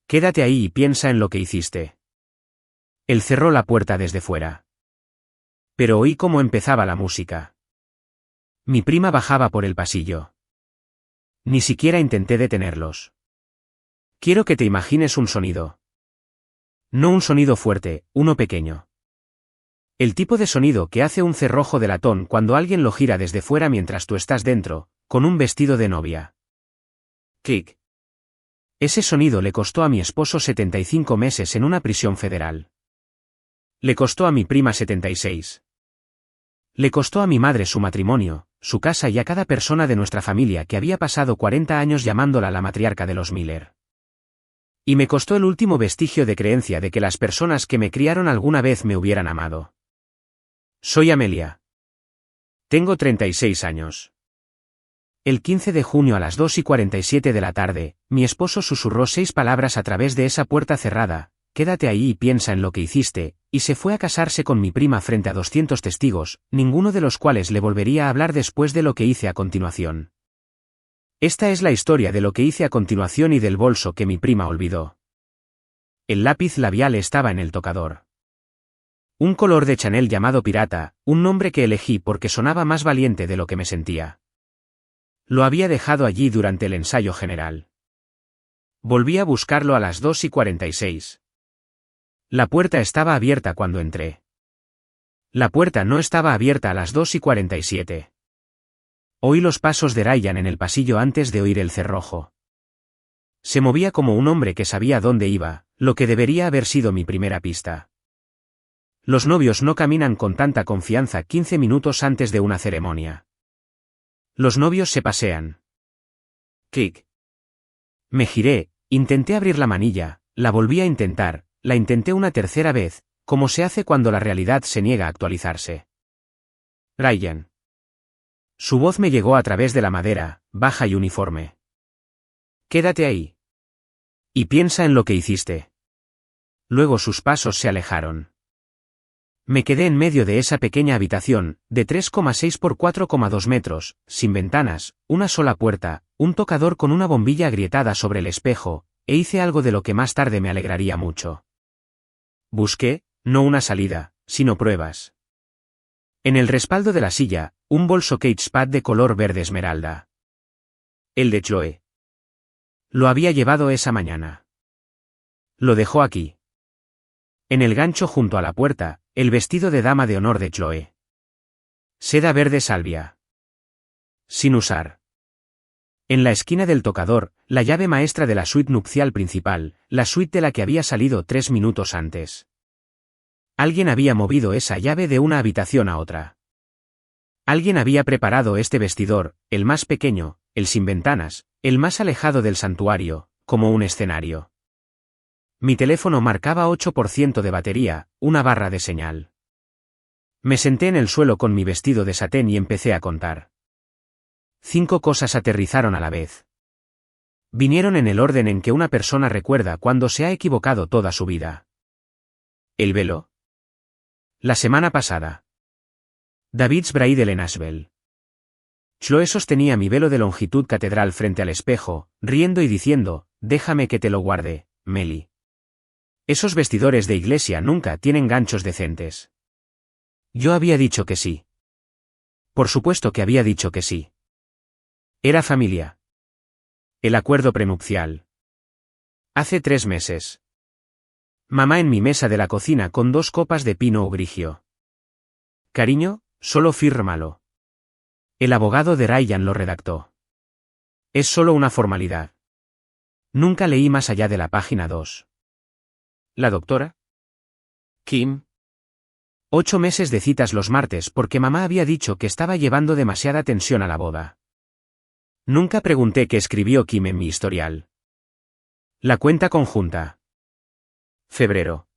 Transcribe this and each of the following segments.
Quédate ahí y piensa en lo que hiciste. Él cerró la puerta desde fuera. Pero oí cómo empezaba la música. Mi prima bajaba por el pasillo. Ni siquiera intenté detenerlos. Quiero que te imagines un sonido. No un sonido fuerte, uno pequeño. El tipo de sonido que hace un cerrojo de latón cuando alguien lo gira desde fuera mientras tú estás dentro, con un vestido de novia. Clic. Ese sonido le costó a mi esposo 75 meses en una prisión federal. Le costó a mi prima 76. Le costó a mi madre su matrimonio, su casa y a cada persona de nuestra familia que había pasado 40 años llamándola la matriarca de los Miller. Y me costó el último vestigio de creencia de que las personas que me criaron alguna vez me hubieran amado. Soy Amelia. Tengo 36 años. El 15 de junio a las 2:47 de la tarde, mi esposo susurró 6 palabras a través de esa puerta cerrada: quédate ahí y piensa en lo que hiciste, y se fue a casarse con mi prima frente a 200 testigos, ninguno de los cuales le volvería a hablar después de lo que hice a continuación. Esta es la historia de lo que hice a continuación y del bolso que mi prima olvidó. El lápiz labial estaba en el tocador. Un color de Chanel llamado Pirata, un nombre que elegí porque sonaba más valiente de lo que me sentía. Lo había dejado allí durante el ensayo general. Volví a buscarlo a las 2:46. La puerta estaba abierta cuando entré. La puerta no estaba abierta a las 2:47. Oí los pasos de Ryan en el pasillo antes de oír el cerrojo. Se movía como un hombre que sabía dónde iba, lo que debería haber sido mi primera pista. Los novios no caminan con tanta confianza 15 minutos antes de una ceremonia. Los novios se pasean. Clic. Me giré, intenté abrir la manilla, la volví a intentar, la intenté una tercera vez, como se hace cuando la realidad se niega a actualizarse. Ryan. Su voz me llegó a través de la madera, baja y uniforme. Quédate ahí. Y piensa en lo que hiciste. Luego sus pasos se alejaron. Me quedé en medio de esa pequeña habitación, de 3,6 por 4,2 metros, sin ventanas, una sola puerta, un tocador con una bombilla agrietada sobre el espejo, e hice algo de lo que más tarde me alegraría mucho. Busqué, no una salida, sino pruebas. En el respaldo de la silla, un bolso Kate Spade de color verde esmeralda. El de Chloe. Lo había llevado esa mañana. Lo dejó aquí. En el gancho junto a la puerta, el vestido de dama de honor de Chloe. Seda verde salvia. Sin usar. En la esquina del tocador, la llave maestra de la suite nupcial principal, la suite de la que había salido 3 minutos antes. Alguien había movido esa llave de una habitación a otra. Alguien había preparado este vestidor, el más pequeño, el sin ventanas, el más alejado del santuario, como un escenario. Mi teléfono marcaba 8% de batería, una barra de señal. Me senté en el suelo con mi vestido de satén y empecé a contar. 5 cosas aterrizaron a la vez. Vinieron en el orden en que una persona recuerda cuando se ha equivocado toda su vida. El velo. La semana pasada. David's Bridal en Asheville. Chloe sostenía mi velo de longitud catedral frente al espejo, riendo y diciendo: déjame que te lo guarde, Melly. Esos vestidores de iglesia nunca tienen ganchos decentes. Yo había dicho que sí. Por supuesto que había dicho que sí. Era familia. El acuerdo prenupcial. Hace 3 meses. Mamá en mi mesa de la cocina con 2 copas de pino grigio. Cariño, solo fírmalo. El abogado de Ryan lo redactó. Es solo una formalidad. Nunca leí más allá de la página 2. ¿La doctora? Kim. 8 meses de citas los martes porque mamá había dicho que estaba llevando demasiada tensión a la boda. Nunca pregunté qué escribió Kim en mi historial. La cuenta conjunta. Febrero.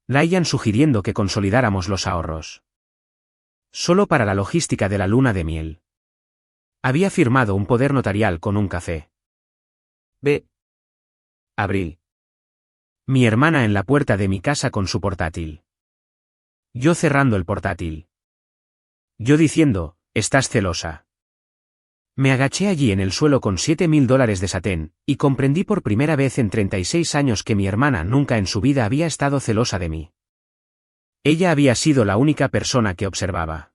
Ryan sugiriendo que consolidáramos los ahorros. Solo para la logística de la luna de miel. Había firmado un poder notarial con un café. B. Abril. Mi hermana en la puerta de mi casa con su portátil. Yo cerrando el portátil. Yo diciendo: estás celosa. Me agaché allí en el suelo con $7.000 de satén, y comprendí por primera vez en 36 años que mi hermana nunca en su vida había estado celosa de mí. Ella había sido la única persona que observaba.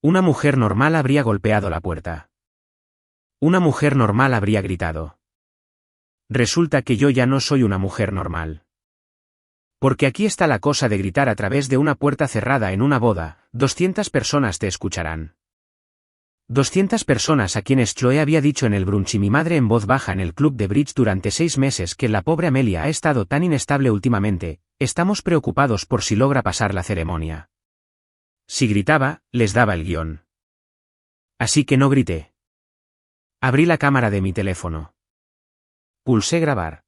Una mujer normal habría golpeado la puerta. Una mujer normal habría gritado. Resulta que yo ya no soy una mujer normal. Porque aquí está la cosa de gritar a través de una puerta cerrada en una boda, 200 personas te escucharán. 200 personas a quienes Chloe había dicho en el brunch y mi madre en voz baja en el club de bridge durante 6 meses que la pobre Amelia ha estado tan inestable últimamente, estamos preocupados por si logra pasar la ceremonia. Si gritaba, les daba el guión. Así que no grité. Abrí la cámara de mi teléfono. Pulsé grabar.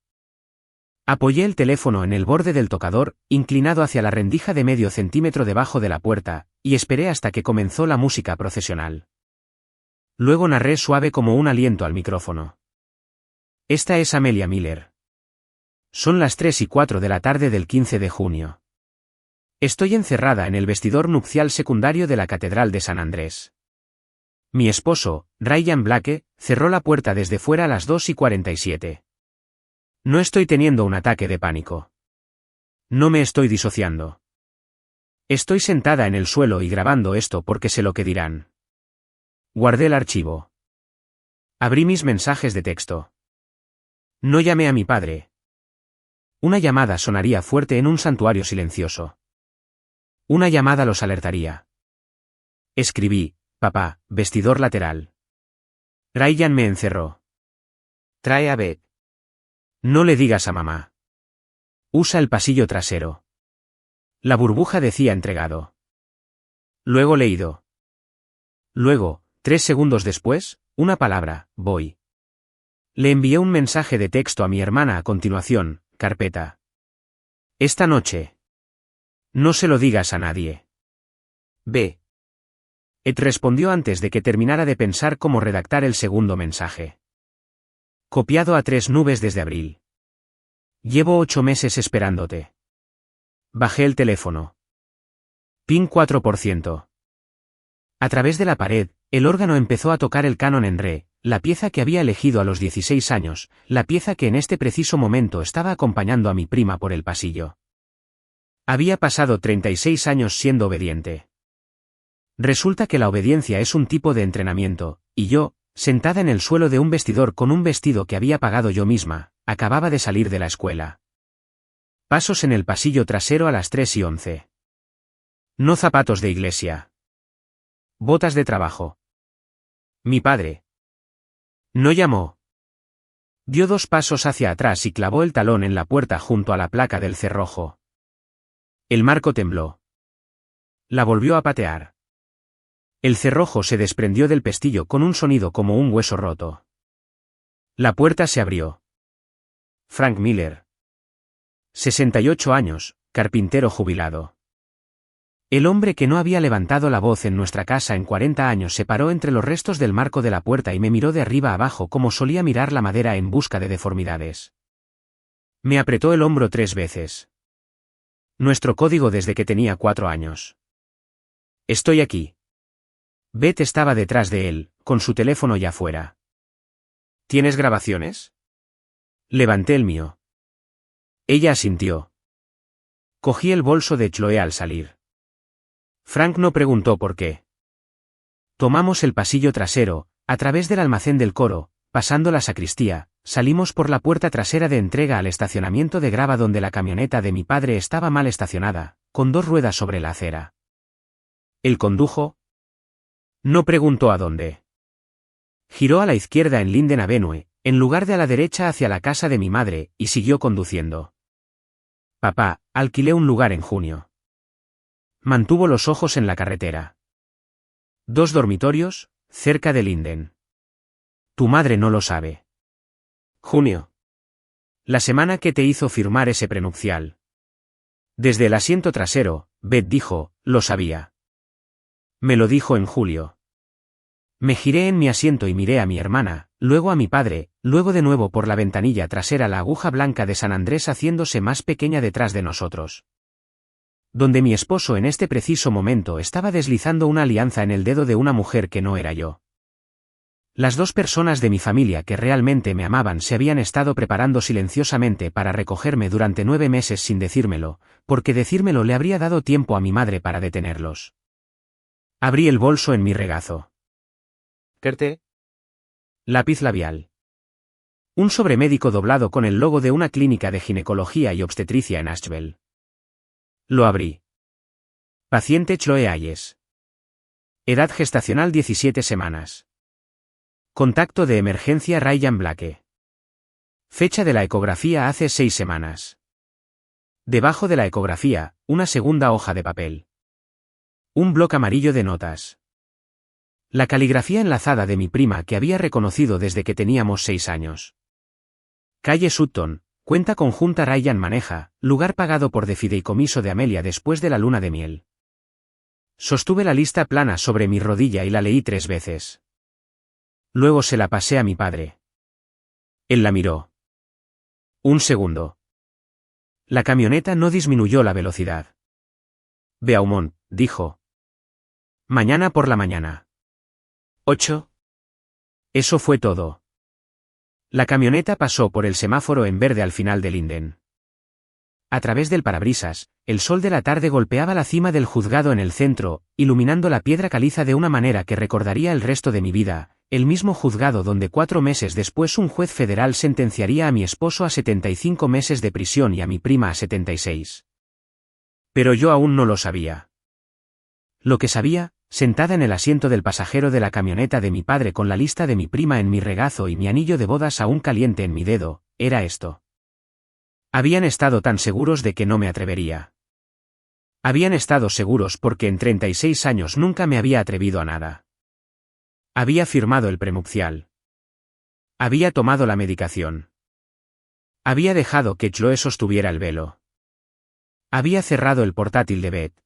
Apoyé el teléfono en el borde del tocador, inclinado hacia la rendija de medio centímetro debajo de la puerta, y esperé hasta que comenzó la música procesional. Luego narré suave como un aliento al micrófono. Esta es Amelia Miller. Son las 3:04 de la tarde del 15 de junio. Estoy encerrada en el vestidor nupcial secundario de la Catedral de San Andrés. Mi esposo, Ryan Blake, cerró la puerta desde fuera a las 2:47. No estoy teniendo un ataque de pánico. No me estoy disociando. Estoy sentada en el suelo y grabando esto porque sé lo que dirán. Guardé el archivo. Abrí mis mensajes de texto. No llamé a mi padre. Una llamada sonaría fuerte en un santuario silencioso. Una llamada los alertaría. Escribí, papá, vestidor lateral. Ryan me encerró. Trae a Beth. No le digas a mamá. Usa el pasillo trasero. La burbuja decía entregado. Luego leído. Luego, 3 segundos después, una palabra, voy. Le envié un mensaje de texto a mi hermana a continuación, carpeta. Esta noche. No se lo digas a nadie. B. Ed respondió antes de que terminara de pensar cómo redactar el segundo mensaje. Copiado a 3 nubes desde abril. Llevo 8 meses esperándote. Bajé el teléfono. Pin 4%. A través de la pared, el órgano empezó a tocar el canon en re, la pieza que había elegido a los 16 años, la pieza que en este preciso momento estaba acompañando a mi prima por el pasillo. Había pasado 36 años siendo obediente. Resulta que la obediencia es un tipo de entrenamiento, y yo, sentada en el suelo de un vestidor con un vestido que había pagado yo misma, acababa de salir de la escuela. Pasos en el pasillo trasero a las 3:11. No zapatos de iglesia. Botas de trabajo. Mi padre. No llamó. Dio 2 pasos hacia atrás y clavó el talón en la puerta junto a la placa del cerrojo. El marco tembló. La volvió a patear. El cerrojo se desprendió del pestillo con un sonido como un hueso roto. La puerta se abrió. Frank Miller. 68 años, carpintero jubilado. El hombre que no había levantado la voz en nuestra casa en 40 años se paró entre los restos del marco de la puerta y me miró de arriba abajo como solía mirar la madera en busca de deformidades. Me apretó el hombro 3 veces. Nuestro código desde que tenía 4 años. Estoy aquí. Beth estaba detrás de él, con su teléfono ya fuera. ¿Tienes grabaciones? Levanté el mío. Ella asintió. Cogí el bolso de Chloe al salir. Frank no preguntó por qué. Tomamos el pasillo trasero, a través del almacén del coro, pasando la sacristía, salimos por la puerta trasera de entrega al estacionamiento de grava donde la camioneta de mi padre estaba mal estacionada, con 2 ruedas sobre la acera. ¿Él condujo? No preguntó a dónde. Giró a la izquierda en Linden Avenue, en lugar de a la derecha hacia la casa de mi madre, y siguió conduciendo. Papá, alquilé un lugar en junio. Mantuvo los ojos en la carretera. 2 dormitorios, cerca de Linden. Tu madre no lo sabe. Junio. La semana que te hizo firmar ese prenupcial. Desde el asiento trasero, Beth dijo, lo sabía. Me lo dijo en julio. Me giré en mi asiento y miré a mi hermana, luego a mi padre, luego de nuevo por la ventanilla trasera la aguja blanca de San Andrés haciéndose más pequeña detrás de nosotros. Donde mi esposo en este preciso momento estaba deslizando una alianza en el dedo de una mujer que no era yo. Las dos personas de mi familia que realmente me amaban se habían estado preparando silenciosamente para recogerme durante 9 meses sin decírmelo, porque decírmelo le habría dado tiempo a mi madre para detenerlos. Abrí el bolso en mi regazo. ¿Qué? Lápiz labial. Un sobremédico doblado con el logo de una clínica de ginecología y obstetricia en Asheville. Lo abrí. Paciente Chloe Hayes. Edad gestacional 17 semanas. Contacto de emergencia Ryan Blake. Fecha de la ecografía hace 6 semanas. Debajo de la ecografía, una segunda hoja de papel. Un bloc amarillo de notas. La caligrafía enlazada de mi prima que había reconocido desde que teníamos 6 años. Calle Sutton, cuenta conjunta Ryan maneja, lugar pagado por de fideicomiso de Amelia después de la luna de miel. Sostuve la lista plana sobre mi rodilla y la leí 3 veces. Luego se la pasé a mi padre. Él la miró. Un segundo. La camioneta no disminuyó la velocidad. Beaumont, dijo. Mañana por la mañana. 8. Eso fue todo. La camioneta pasó por el semáforo en verde al final de Linden. A través del parabrisas, el sol de la tarde golpeaba la cima del juzgado en el centro, iluminando la piedra caliza de una manera que recordaría el resto de mi vida, el mismo juzgado donde 4 meses después un juez federal sentenciaría a mi esposo a 75 meses de prisión y a mi prima a 76. Pero yo aún no lo sabía. Lo que sabía, sentada en el asiento del pasajero de la camioneta de mi padre con la lista de mi prima en mi regazo y mi anillo de bodas aún caliente en mi dedo, era esto. Habían estado tan seguros de que no me atrevería. Habían estado seguros porque en 36 años nunca me había atrevido a nada. Había firmado el prenupcial. Había tomado la medicación. Había dejado que Chloe sostuviera el velo. Había cerrado el portátil de Beth.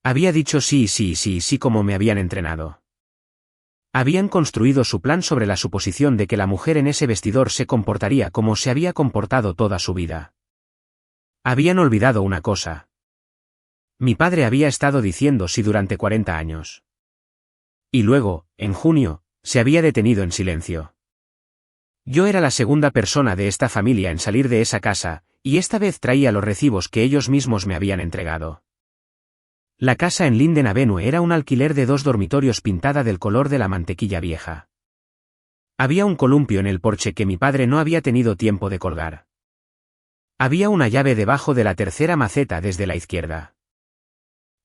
Había dicho sí como me habían entrenado. Habían construido su plan sobre la suposición de que la mujer en ese vestidor se comportaría como se había comportado toda su vida. Habían olvidado una cosa. Mi padre había estado diciendo sí durante 40 años. Y luego, en junio, se había detenido en silencio. Yo era la segunda persona de esta familia en salir de esa casa, y esta vez traía los recibos que ellos mismos me habían entregado. La casa en Linden Avenue era un alquiler de 2 dormitorios pintada del color de la mantequilla vieja. Había un columpio en el porche que mi padre no había tenido tiempo de colgar. Había una llave debajo de la tercera maceta desde la izquierda.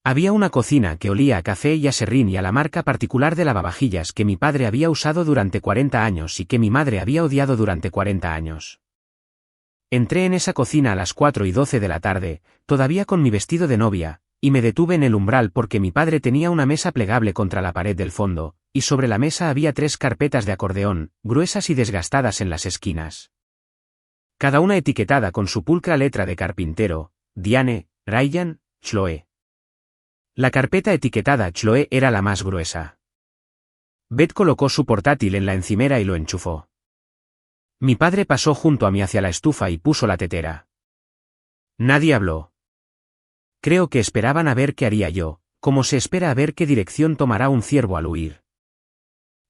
Había una cocina que olía a café y a serrín y a la marca particular de lavavajillas que mi padre había usado durante 40 años y que mi madre había odiado durante 40 años. Entré en esa cocina a las 4:12 de la tarde, todavía con mi vestido de novia, y me detuve en el umbral porque mi padre tenía una mesa plegable contra la pared del fondo, y sobre la mesa había 3 carpetas de acordeón, gruesas y desgastadas en las esquinas. Cada una etiquetada con su pulcra letra de carpintero, Diane, Ryan, Chloe. La carpeta etiquetada Chloe era la más gruesa. Beth colocó su portátil en la encimera y lo enchufó. Mi padre pasó junto a mí hacia la estufa y puso la tetera. Nadie habló. Creo que esperaban a ver qué haría yo, como se espera a ver qué dirección tomará un ciervo al huir.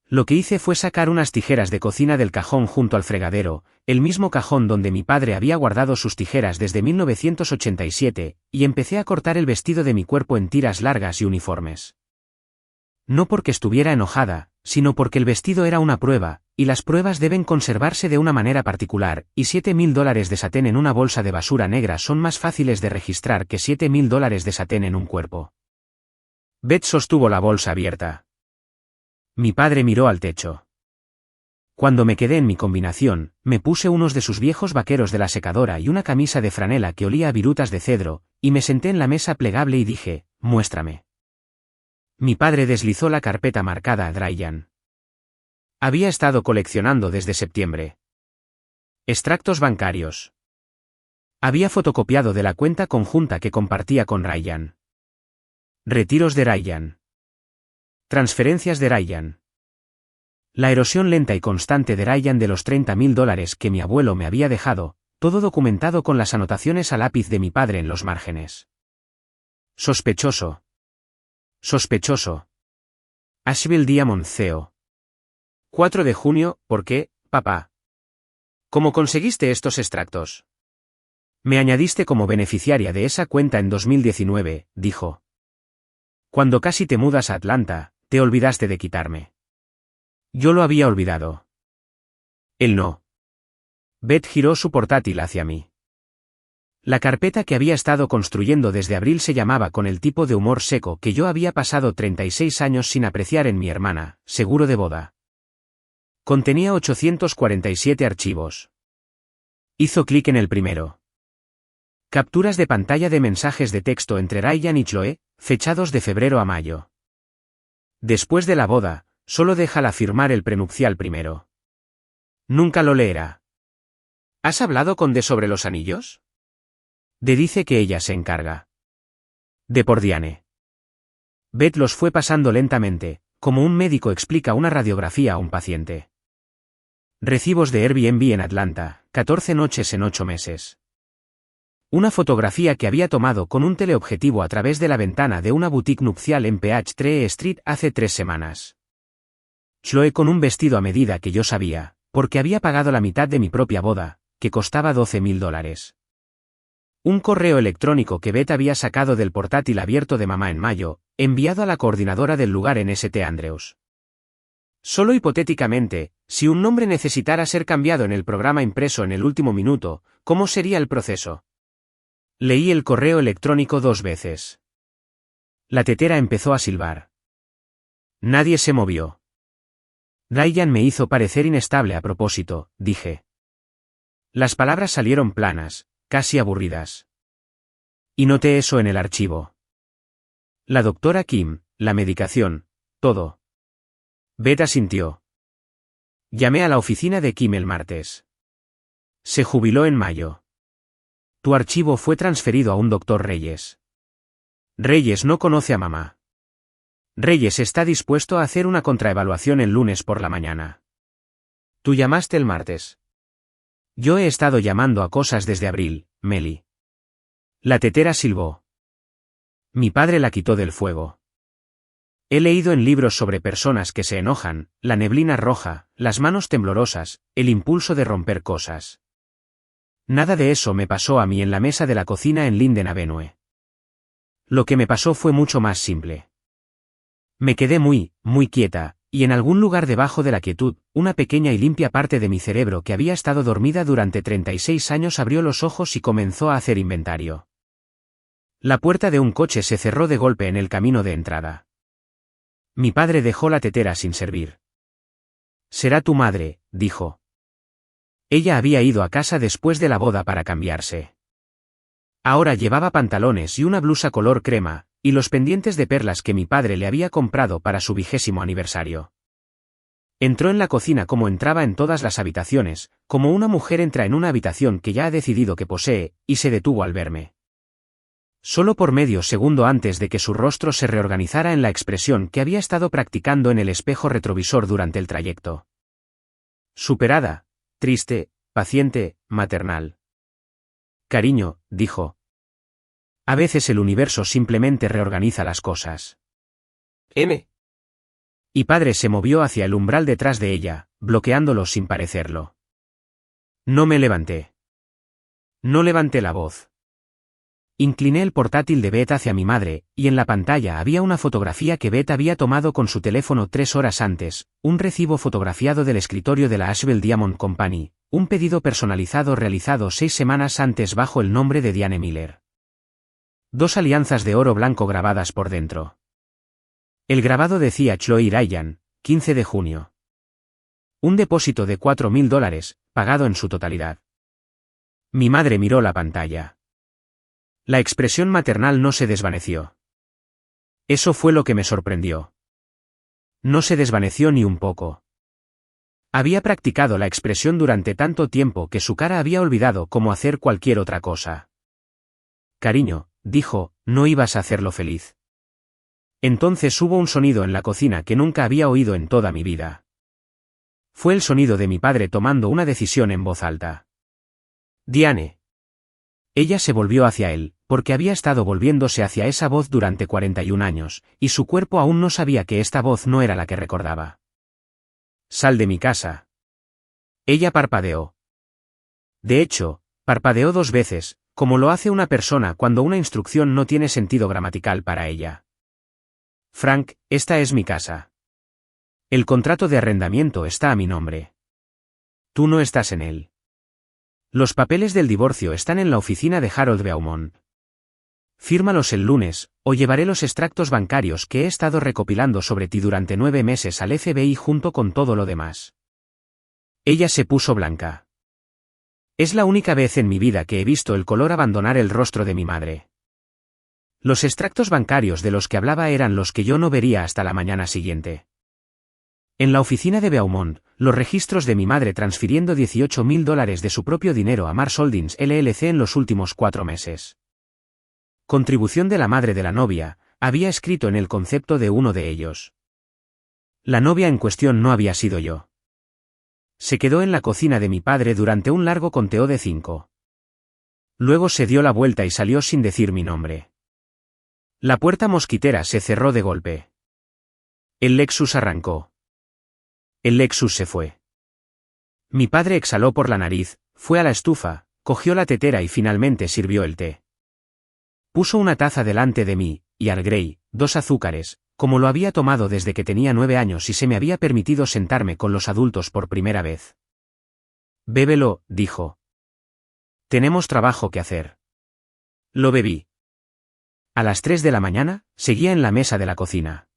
Lo que hice fue sacar unas tijeras de cocina del cajón junto al fregadero, el mismo cajón donde mi padre había guardado sus tijeras desde 1987, y empecé a cortar el vestido de mi cuerpo en tiras largas y uniformes. No porque estuviera enojada, sino porque el vestido era una prueba, y las pruebas deben conservarse de una manera particular, y $7,000 de satén en una bolsa de basura negra son más fáciles de registrar que $7,000 de satén en un cuerpo. Beth sostuvo la bolsa abierta. Mi padre miró al techo. Cuando me quedé en mi combinación, me puse unos de sus viejos vaqueros de la secadora y una camisa de franela que olía a virutas de cedro, y me senté en la mesa plegable y dije, muéstrame. Mi padre deslizó la carpeta marcada a Ryan. Había estado coleccionando desde septiembre. Extractos bancarios. Había fotocopiado de la cuenta conjunta que compartía con Ryan. Retiros de Ryan. Transferencias de Ryan. La erosión lenta y constante de Ryan de los $30,000 que mi abuelo me había dejado, todo documentado con las anotaciones a lápiz de mi padre en los márgenes. Sospechoso. Sospechoso. Asheville Diamond CO. 4 de junio, ¿por qué, papá? ¿Cómo conseguiste estos extractos? Me añadiste como beneficiaria de esa cuenta en 2019, dijo. Cuando casi te mudas a Atlanta, te olvidaste de quitarme. Yo lo había olvidado. Él no. Beth giró su portátil hacia mí. La carpeta que había estado construyendo desde abril se llamaba con el tipo de humor seco que yo había pasado 36 años sin apreciar en mi hermana, seguro de boda. Contenía 847 archivos. Hizo clic en el primero. Capturas de pantalla de mensajes de texto entre Ryan y Chloe, fechados de febrero a mayo. Después de la boda, solo déjala firmar el prenupcial primero. Nunca lo leerá. ¿Has hablado con D sobre los anillos? D dice que ella se encarga. De por Diane. Beth los fue pasando lentamente, como un médico explica una radiografía a un paciente. Recibos de Airbnb en Atlanta, 14 noches en 8 meses. Una fotografía que había tomado con un teleobjetivo a través de la ventana de una boutique nupcial en Peachtree Street hace 3 semanas. Chloe con un vestido a medida que yo sabía, porque había pagado la mitad de mi propia boda, que costaba $12,000. Un correo electrónico que Beth había sacado del portátil abierto de mamá en mayo, enviado a la coordinadora del lugar en St. Andrews. Solo hipotéticamente, si un nombre necesitara ser cambiado en el programa impreso en el último minuto, ¿cómo sería el proceso? Leí el correo electrónico 2 veces. La tetera empezó a silbar. Nadie se movió. Ryan me hizo parecer inestable a propósito, dije. Las palabras salieron planas, casi aburridas. Y noté eso en el archivo. La doctora Kim, la medicación, todo. Beth asintió. Llamé a la oficina de Kim el martes. Se jubiló en mayo. Tu archivo fue transferido a un doctor Reyes. Reyes no conoce a mamá. Reyes está dispuesto a hacer una contraevaluación el lunes por la mañana. Tú llamaste el martes. Yo he estado llamando a cosas desde abril, Meli. La tetera silbó. Mi padre la quitó del fuego. He leído en libros sobre personas que se enojan, la neblina roja, las manos temblorosas, el impulso de romper cosas. Nada de eso me pasó a mí en la mesa de la cocina en Linden Avenue. Lo que me pasó fue mucho más simple. Me quedé muy quieta, y en algún lugar debajo de la quietud, una pequeña y limpia parte de mi cerebro que había estado dormida durante 36 años abrió los ojos y comenzó a hacer inventario. La puerta de un coche se cerró de golpe en el camino de entrada. Mi padre dejó la tetera sin servir. Será tu madre, dijo. Ella había ido a casa después de la boda para cambiarse. Ahora llevaba pantalones y una blusa color crema, y los pendientes de perlas que mi padre le había comprado para su 20º aniversario. Entró en la cocina como entraba en todas las habitaciones, como una mujer entra en una habitación que ya ha decidido que posee, y se detuvo al verme. Solo por medio segundo antes de que su rostro se reorganizara en la expresión que había estado practicando en el espejo retrovisor durante el trayecto. Superada, triste, paciente, maternal. Cariño, dijo. A veces el universo simplemente reorganiza las cosas. M. Y padre se movió hacia el umbral detrás de ella, bloqueándolo sin parecerlo. No me levanté. No levanté la voz. Incliné el portátil de Beth hacia mi madre, y en la pantalla había una fotografía que Beth había tomado con su teléfono 3 horas antes, un recibo fotografiado del escritorio de la Asheville Diamond Company, un pedido personalizado realizado 6 semanas antes bajo el nombre de Diane Miller. 2 alianzas de oro blanco grabadas por dentro. El grabado decía Chloe y Ryan, 15 de junio. Un depósito de $4,000, pagado en su totalidad. Mi madre miró la pantalla. La expresión maternal no se desvaneció. Eso fue lo que me sorprendió. No se desvaneció ni un poco. Había practicado la expresión durante tanto tiempo que su cara había olvidado cómo hacer cualquier otra cosa. Cariño, dijo, no ibas a hacerlo feliz. Entonces hubo un sonido en la cocina que nunca había oído en toda mi vida. Fue el sonido de mi padre tomando una decisión en voz alta. Diane. Ella se volvió hacia él, porque había estado volviéndose hacia esa voz durante 41 años, y su cuerpo aún no sabía que esta voz no era la que recordaba. Sal de mi casa. Ella parpadeó. De hecho, parpadeó 2 veces, como lo hace una persona cuando una instrucción no tiene sentido gramatical para ella. Frank, esta es mi casa. El contrato de arrendamiento está a mi nombre. Tú no estás en él. Los papeles del divorcio están en la oficina de Harold Beaumont. Fírmalos el lunes, o llevaré los extractos bancarios que he estado recopilando sobre ti durante 9 meses al FBI junto con todo lo demás. Ella se puso blanca. Es la única vez en mi vida que he visto el color abandonar el rostro de mi madre. Los extractos bancarios de los que hablaba eran los que yo no vería hasta la mañana siguiente. En la oficina de Beaumont, los registros de mi madre transfiriendo $18,000 de su propio dinero a Mars Holdings LLC en los últimos 4 meses. Contribución de la madre de la novia, había escrito en el concepto de uno de ellos. La novia en cuestión no había sido yo. Se quedó en la cocina de mi padre durante un largo conteo de 5. Luego se dio la vuelta y salió sin decir mi nombre. La puerta mosquitera se cerró de golpe. El Lexus arrancó. El Lexus se fue. Mi padre exhaló por la nariz, fue a la estufa, cogió la tetera y finalmente sirvió el té. Puso una taza delante de mí, y Earl Grey, 2 azúcares, como lo había tomado desde que tenía 9 años y se me había permitido sentarme con los adultos por primera vez. Bébelo, dijo. Tenemos trabajo que hacer. Lo bebí. A las 3 de la mañana, seguía en la mesa de la cocina.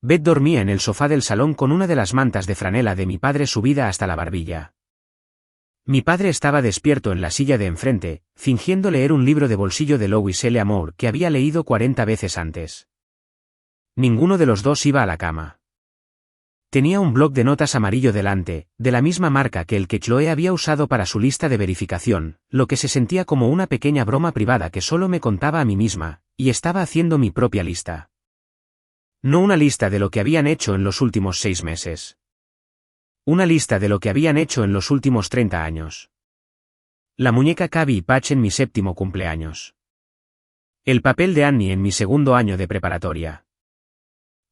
Beth dormía en el sofá del salón con una de las mantas de franela de mi padre subida hasta la barbilla. Mi padre estaba despierto en la silla de enfrente, fingiendo leer un libro de bolsillo de Lois L. Amour que había leído 40 veces antes. Ninguno de los dos iba a la cama. Tenía un bloc de notas amarillo delante, de la misma marca que el que Chloe había usado para su lista de verificación, lo que se sentía como una pequeña broma privada que solo me contaba a mí misma, y estaba haciendo mi propia lista. No una lista de lo que habían hecho en los últimos 6 meses. Una lista de lo que habían hecho en los últimos 30 años. La muñeca Cabby y Patch en mi 7º cumpleaños. El papel de Annie en mi 2º año de preparatoria.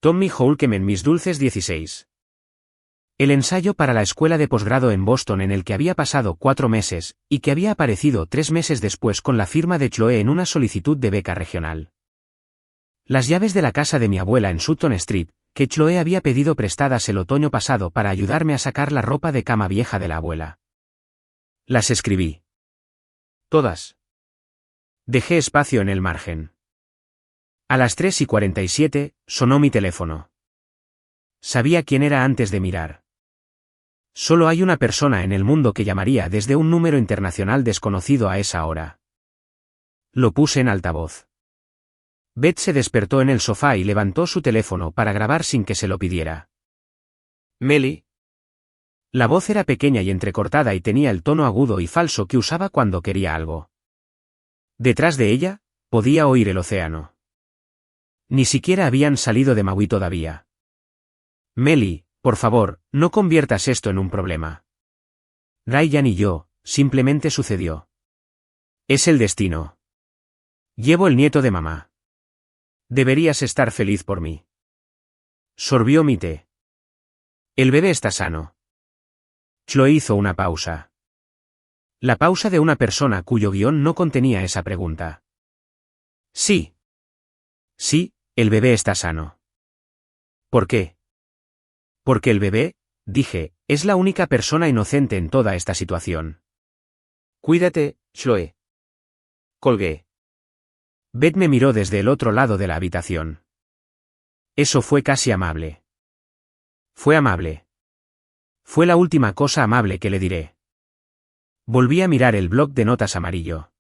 Tommy Holcomb en mis dulces 16. El ensayo para la escuela de posgrado en Boston en el que había pasado 4 meses, y que había aparecido 3 meses después con la firma de Chloe en una solicitud de beca regional. Las llaves de la casa de mi abuela en Sutton Street, que Chloe había pedido prestadas el otoño pasado para ayudarme a sacar la ropa de cama vieja de la abuela. Las escribí. Todas. Dejé espacio en el margen. A las 3:47, sonó mi teléfono. Sabía quién era antes de mirar. Solo hay una persona en el mundo que llamaría desde un número internacional desconocido a esa hora. Lo puse en altavoz. Beth se despertó en el sofá y levantó su teléfono para grabar sin que se lo pidiera. Melly. La voz era pequeña y entrecortada y tenía el tono agudo y falso que usaba cuando quería algo. Detrás de ella, podía oír el océano. Ni siquiera habían salido de Maui todavía. Melly, por favor, no conviertas esto en un problema. Ryan y yo, simplemente sucedió. Es el destino. Llevo el nieto de mamá. Deberías estar feliz por mí. Sorbió mi té. El bebé está sano. Chloe hizo una pausa. La pausa de una persona cuyo guión no contenía esa pregunta. Sí. Sí, el bebé está sano. ¿Por qué? Porque el bebé, dije, es la única persona inocente en toda esta situación. Cuídate, Chloe. Colgué. Beth me miró desde el otro lado de la habitación. Eso fue casi amable. Fue amable. Fue la última cosa amable que le diré. Volví a mirar el bloc de notas amarillo.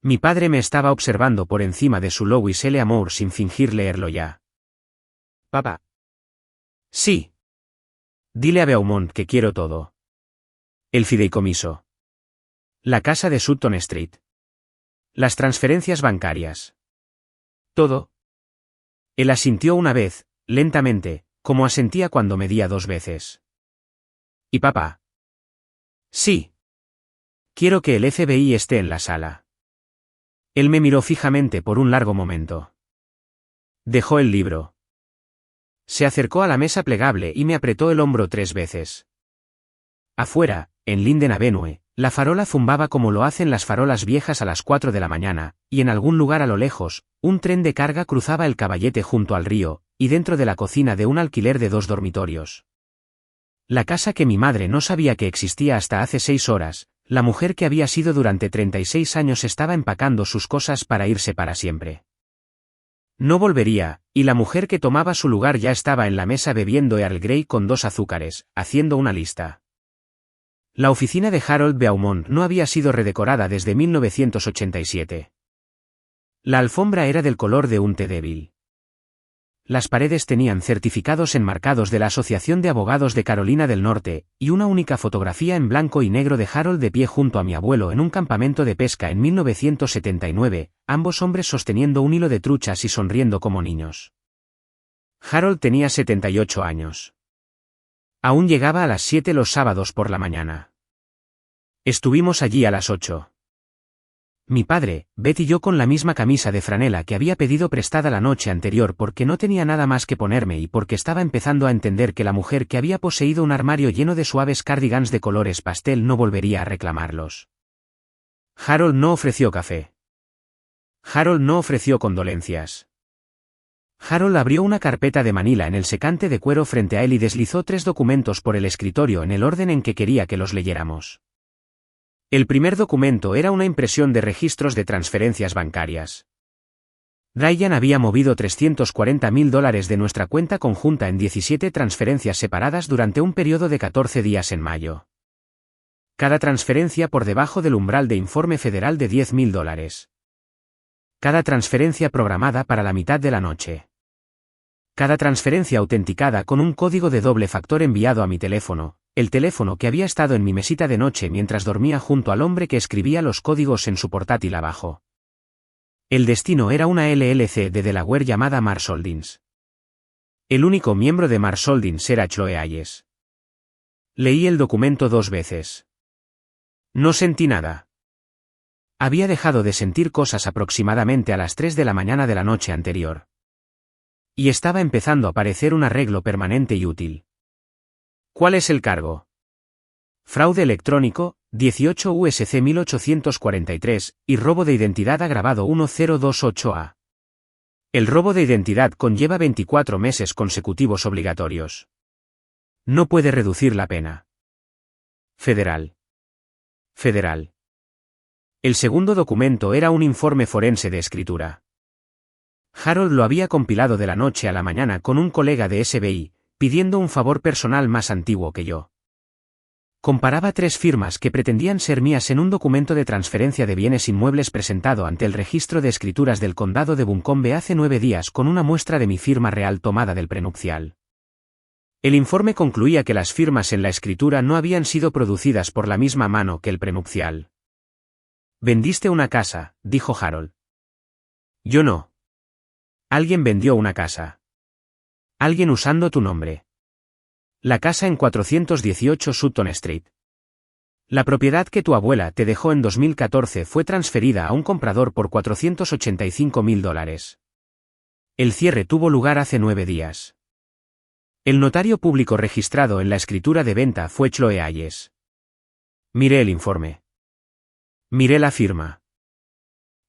Mi padre me estaba observando por encima de su Lois L. Amour sin fingir leerlo ya. Papá. Sí. Dile a Beaumont que quiero todo. El fideicomiso. La casa de Sutton Street. Las transferencias bancarias. Todo. Él asintió una vez, lentamente, como asentía cuando medía 2 veces. ¿Y papá? Sí. Quiero que el FBI esté en la sala. Él me miró fijamente por un largo momento. Dejó el libro. Se acercó a la mesa plegable y me apretó el hombro 3 veces. Afuera, en Linden Avenue, la farola zumbaba como lo hacen las farolas viejas a las 4 de la mañana, y en algún lugar a lo lejos, un tren de carga cruzaba el Caballete junto al río, y dentro de la cocina de un alquiler de 2 dormitorios. La casa que mi madre no sabía que existía hasta hace 6 horas, la mujer que había sido durante 36 años estaba empacando sus cosas para irse para siempre. No volvería, y la mujer que tomaba su lugar ya estaba en la mesa bebiendo Earl Grey con 2 azúcares, haciendo una lista. La oficina de Harold Beaumont no había sido redecorada desde 1987. La alfombra era del color de un té débil. Las paredes tenían certificados enmarcados de la Asociación de Abogados de Carolina del Norte, y una única fotografía en blanco y negro de Harold de pie junto a mi abuelo en un campamento de pesca en 1979, ambos hombres sosteniendo un hilo de truchas y sonriendo como niños. Harold tenía 78 años. Aún llegaba a las 7 los sábados por la mañana. Estuvimos allí a las 8. Mi padre, Beth y yo con la misma camisa de franela que había pedido prestada la noche anterior porque no tenía nada más que ponerme y porque estaba empezando a entender que la mujer que había poseído un armario lleno de suaves cardigans de colores pastel no volvería a reclamarlos. Harold no ofreció café. Harold no ofreció condolencias. Harold abrió una carpeta de manila en el secante de cuero frente a él y deslizó 3 documentos por el escritorio en el orden en que quería que los leyéramos. El primer documento era una impresión de registros de transferencias bancarias. Ryan había movido $340,000 de nuestra cuenta conjunta en 17 transferencias separadas durante un periodo de 14 días en mayo. Cada transferencia por debajo del umbral de informe federal de $10,000. Cada transferencia programada para la mitad de la noche. Cada transferencia autenticada con un código de doble factor enviado a mi teléfono, el teléfono que había estado en mi mesita de noche mientras dormía junto al hombre que escribía los códigos en su portátil abajo. El destino era una LLC de Delaware llamada Mars Holdings. El único miembro de Mars Holdings era Chloe Hayes. Leí el documento 2 veces. No sentí nada. Había dejado de sentir cosas aproximadamente a las 3 de la mañana de la noche anterior. Y estaba empezando a parecer un arreglo permanente y útil. ¿Cuál es el cargo? Fraude electrónico, 18 USC 1843, y robo de identidad agravado 1028A. El robo de identidad conlleva 24 meses consecutivos obligatorios. No puede reducir la pena. Federal. Federal. El segundo documento era un informe forense de escritura. Harold lo había compilado de la noche a la mañana con un colega de SBI, pidiendo un favor personal más antiguo que yo. Comparaba 3 firmas que pretendían ser mías en un documento de transferencia de bienes inmuebles presentado ante el registro de escrituras del condado de Buncombe hace 9 días con una muestra de mi firma real tomada del prenupcial. El informe concluía que las firmas en la escritura no habían sido producidas por la misma mano que el prenupcial. «Vendiste una casa», dijo Harold. «Yo no. Alguien vendió una casa. Alguien usando tu nombre. La casa en 418 Sutton Street. La propiedad que tu abuela te dejó en 2014 fue transferida a un comprador por $485,000. El cierre tuvo lugar hace 9 días. El notario público registrado en la escritura de venta fue Chloe Hayes. Miré el informe. Miré la firma.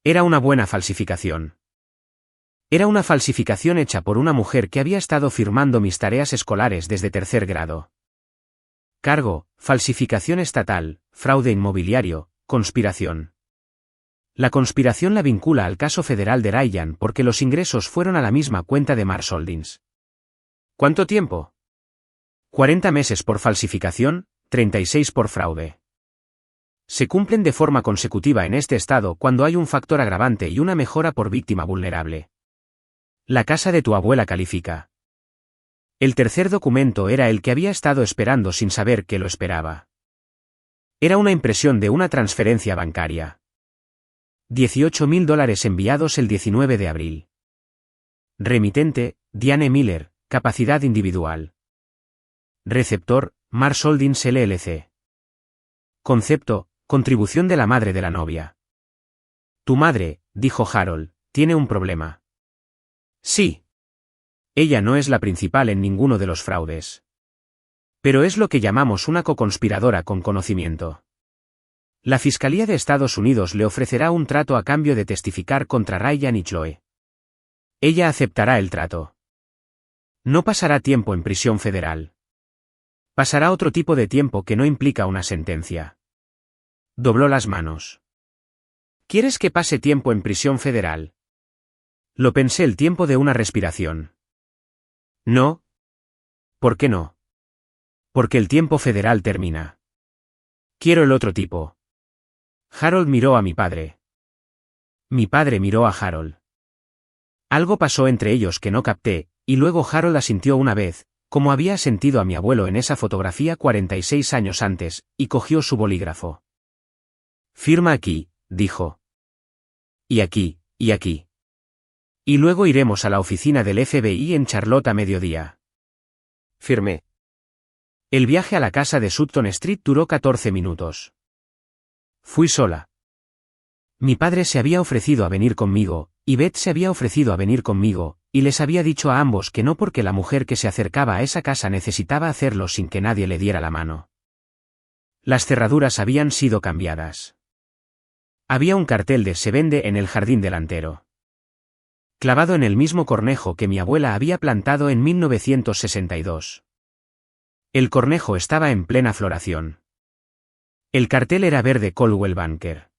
Era una buena falsificación. Era una falsificación hecha por una mujer que había estado firmando mis tareas escolares desde 3er grado. Cargo: falsificación estatal, fraude inmobiliario, conspiración. La conspiración la vincula al caso federal de Ryan porque los ingresos fueron a la misma cuenta de Mars Holdings. ¿Cuánto tiempo? 40 meses por falsificación, 36 por fraude. Se cumplen de forma consecutiva en este estado cuando hay un factor agravante y una mejora por víctima vulnerable. La casa de tu abuela califica. El tercer documento era el que había estado esperando sin saber que lo esperaba. Era una impresión de una transferencia bancaria. $18,000 enviados el 19 de abril. Remitente: Diane Miller, capacidad individual. Receptor: Mars Holdings LLC. Concepto: contribución de la madre de la novia. Tu madre, dijo Harold, tiene un problema. Sí. Ella no es la principal en ninguno de los fraudes. Pero es lo que llamamos una coconspiradora con conocimiento. La Fiscalía de Estados Unidos le ofrecerá un trato a cambio de testificar contra Ryan y Chloe. Ella aceptará el trato. No pasará tiempo en prisión federal. Pasará otro tipo de tiempo que no implica una sentencia. Dobló las manos. ¿Quieres que pase tiempo en prisión federal? Lo pensé el tiempo de una respiración. No. ¿Por qué no? Porque el tiempo federal termina. Quiero el otro tipo. Harold miró a mi padre. Mi padre miró a Harold. Algo pasó entre ellos que no capté, y luego Harold asintió una vez, como había sentido a mi abuelo en esa fotografía 46 años antes, y cogió su bolígrafo. Firma aquí, dijo. Y aquí, y aquí. Y luego iremos a la oficina del FBI en Charlotte a mediodía. Firmé. El viaje a la casa de Sutton Street duró 14 minutos. Fui sola. Mi padre se había ofrecido a venir conmigo, y Beth se había ofrecido a venir conmigo, y les había dicho a ambos que no porque la mujer que se acercaba a esa casa necesitaba hacerlo sin que nadie le diera la mano. Las cerraduras habían sido cambiadas. Había un cartel de "Se vende" en el jardín delantero. Clavado en el mismo cornejo que mi abuela había plantado en 1962. El cornejo estaba en plena floración. El cartel era verde Coldwell Banker.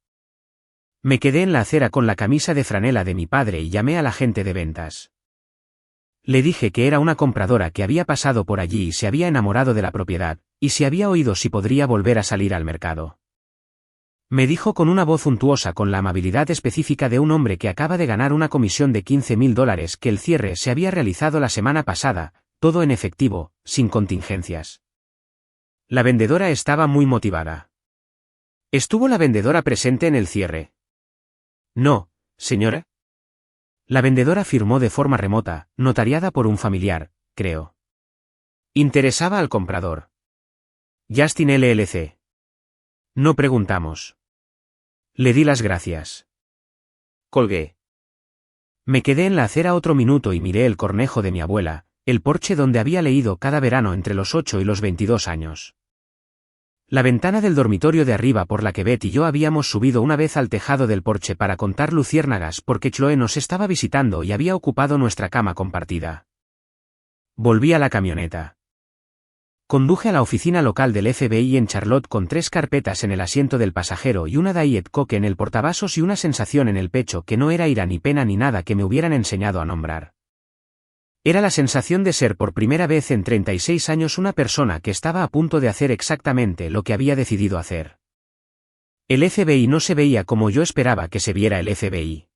Me quedé en la acera con la camisa de franela de mi padre y llamé al agente de ventas. Le dije que era una compradora que había pasado por allí y se había enamorado de la propiedad, y si había oído si podría volver a salir al mercado. Me dijo con una voz untuosa con la amabilidad específica de un hombre que acaba de ganar una comisión de $15,000 que el cierre se había realizado la semana pasada, todo en efectivo, sin contingencias. La vendedora estaba muy motivada. ¿Estuvo la vendedora presente en el cierre? No, señora. La vendedora firmó de forma remota, notariada por un familiar, creo. Interesaba al comprador. Justin LLC. No preguntamos. Le di las gracias. Colgué. Me quedé en la acera otro minuto y miré el cornejo de mi abuela, el porche donde había leído cada verano entre los 8 y los 22 años. La ventana del dormitorio de arriba por la que Beth y yo habíamos subido una vez al tejado del porche para contar luciérnagas porque Chloe nos estaba visitando y había ocupado nuestra cama compartida. Volví a la camioneta. Conduje a la oficina local del FBI en Charlotte con 3 carpetas en el asiento del pasajero y una Diet Coke en el portavasos y una sensación en el pecho que no era ira ni pena ni nada que me hubieran enseñado a nombrar. Era la sensación de ser por primera vez en 36 años una persona que estaba a punto de hacer exactamente lo que había decidido hacer. El FBI no se veía como yo esperaba que se viera el FBI.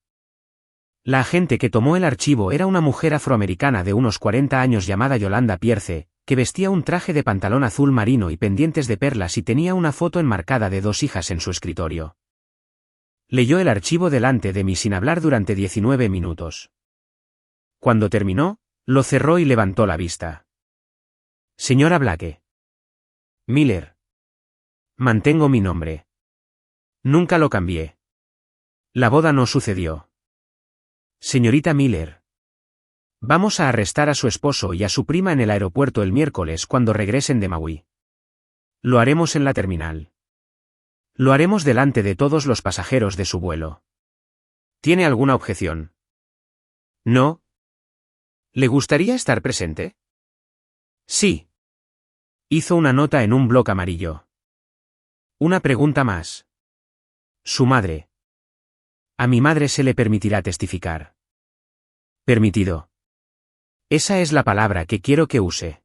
La agente que tomó el archivo era una mujer afroamericana de unos 40 años llamada Yolanda Pierce, que vestía un traje de pantalón azul marino y pendientes de perlas y tenía una foto enmarcada de 2 hijas en su escritorio. Leyó el archivo delante de mí sin hablar durante 19 minutos. Cuando terminó, lo cerró y levantó la vista. Señora Blake. Miller. Mantengo mi nombre. Nunca lo cambié. La boda no sucedió. Señorita Miller. Vamos a arrestar a su esposo y a su prima en el aeropuerto el miércoles cuando regresen de Maui. Lo haremos en la terminal. Lo haremos delante de todos los pasajeros de su vuelo. ¿Tiene alguna objeción? No. ¿Le gustaría estar presente? Sí. Hizo una nota en un bloc amarillo. Una pregunta más. Su madre. A mi madre se le permitirá testificar. Permitido. Esa es la palabra que quiero que use.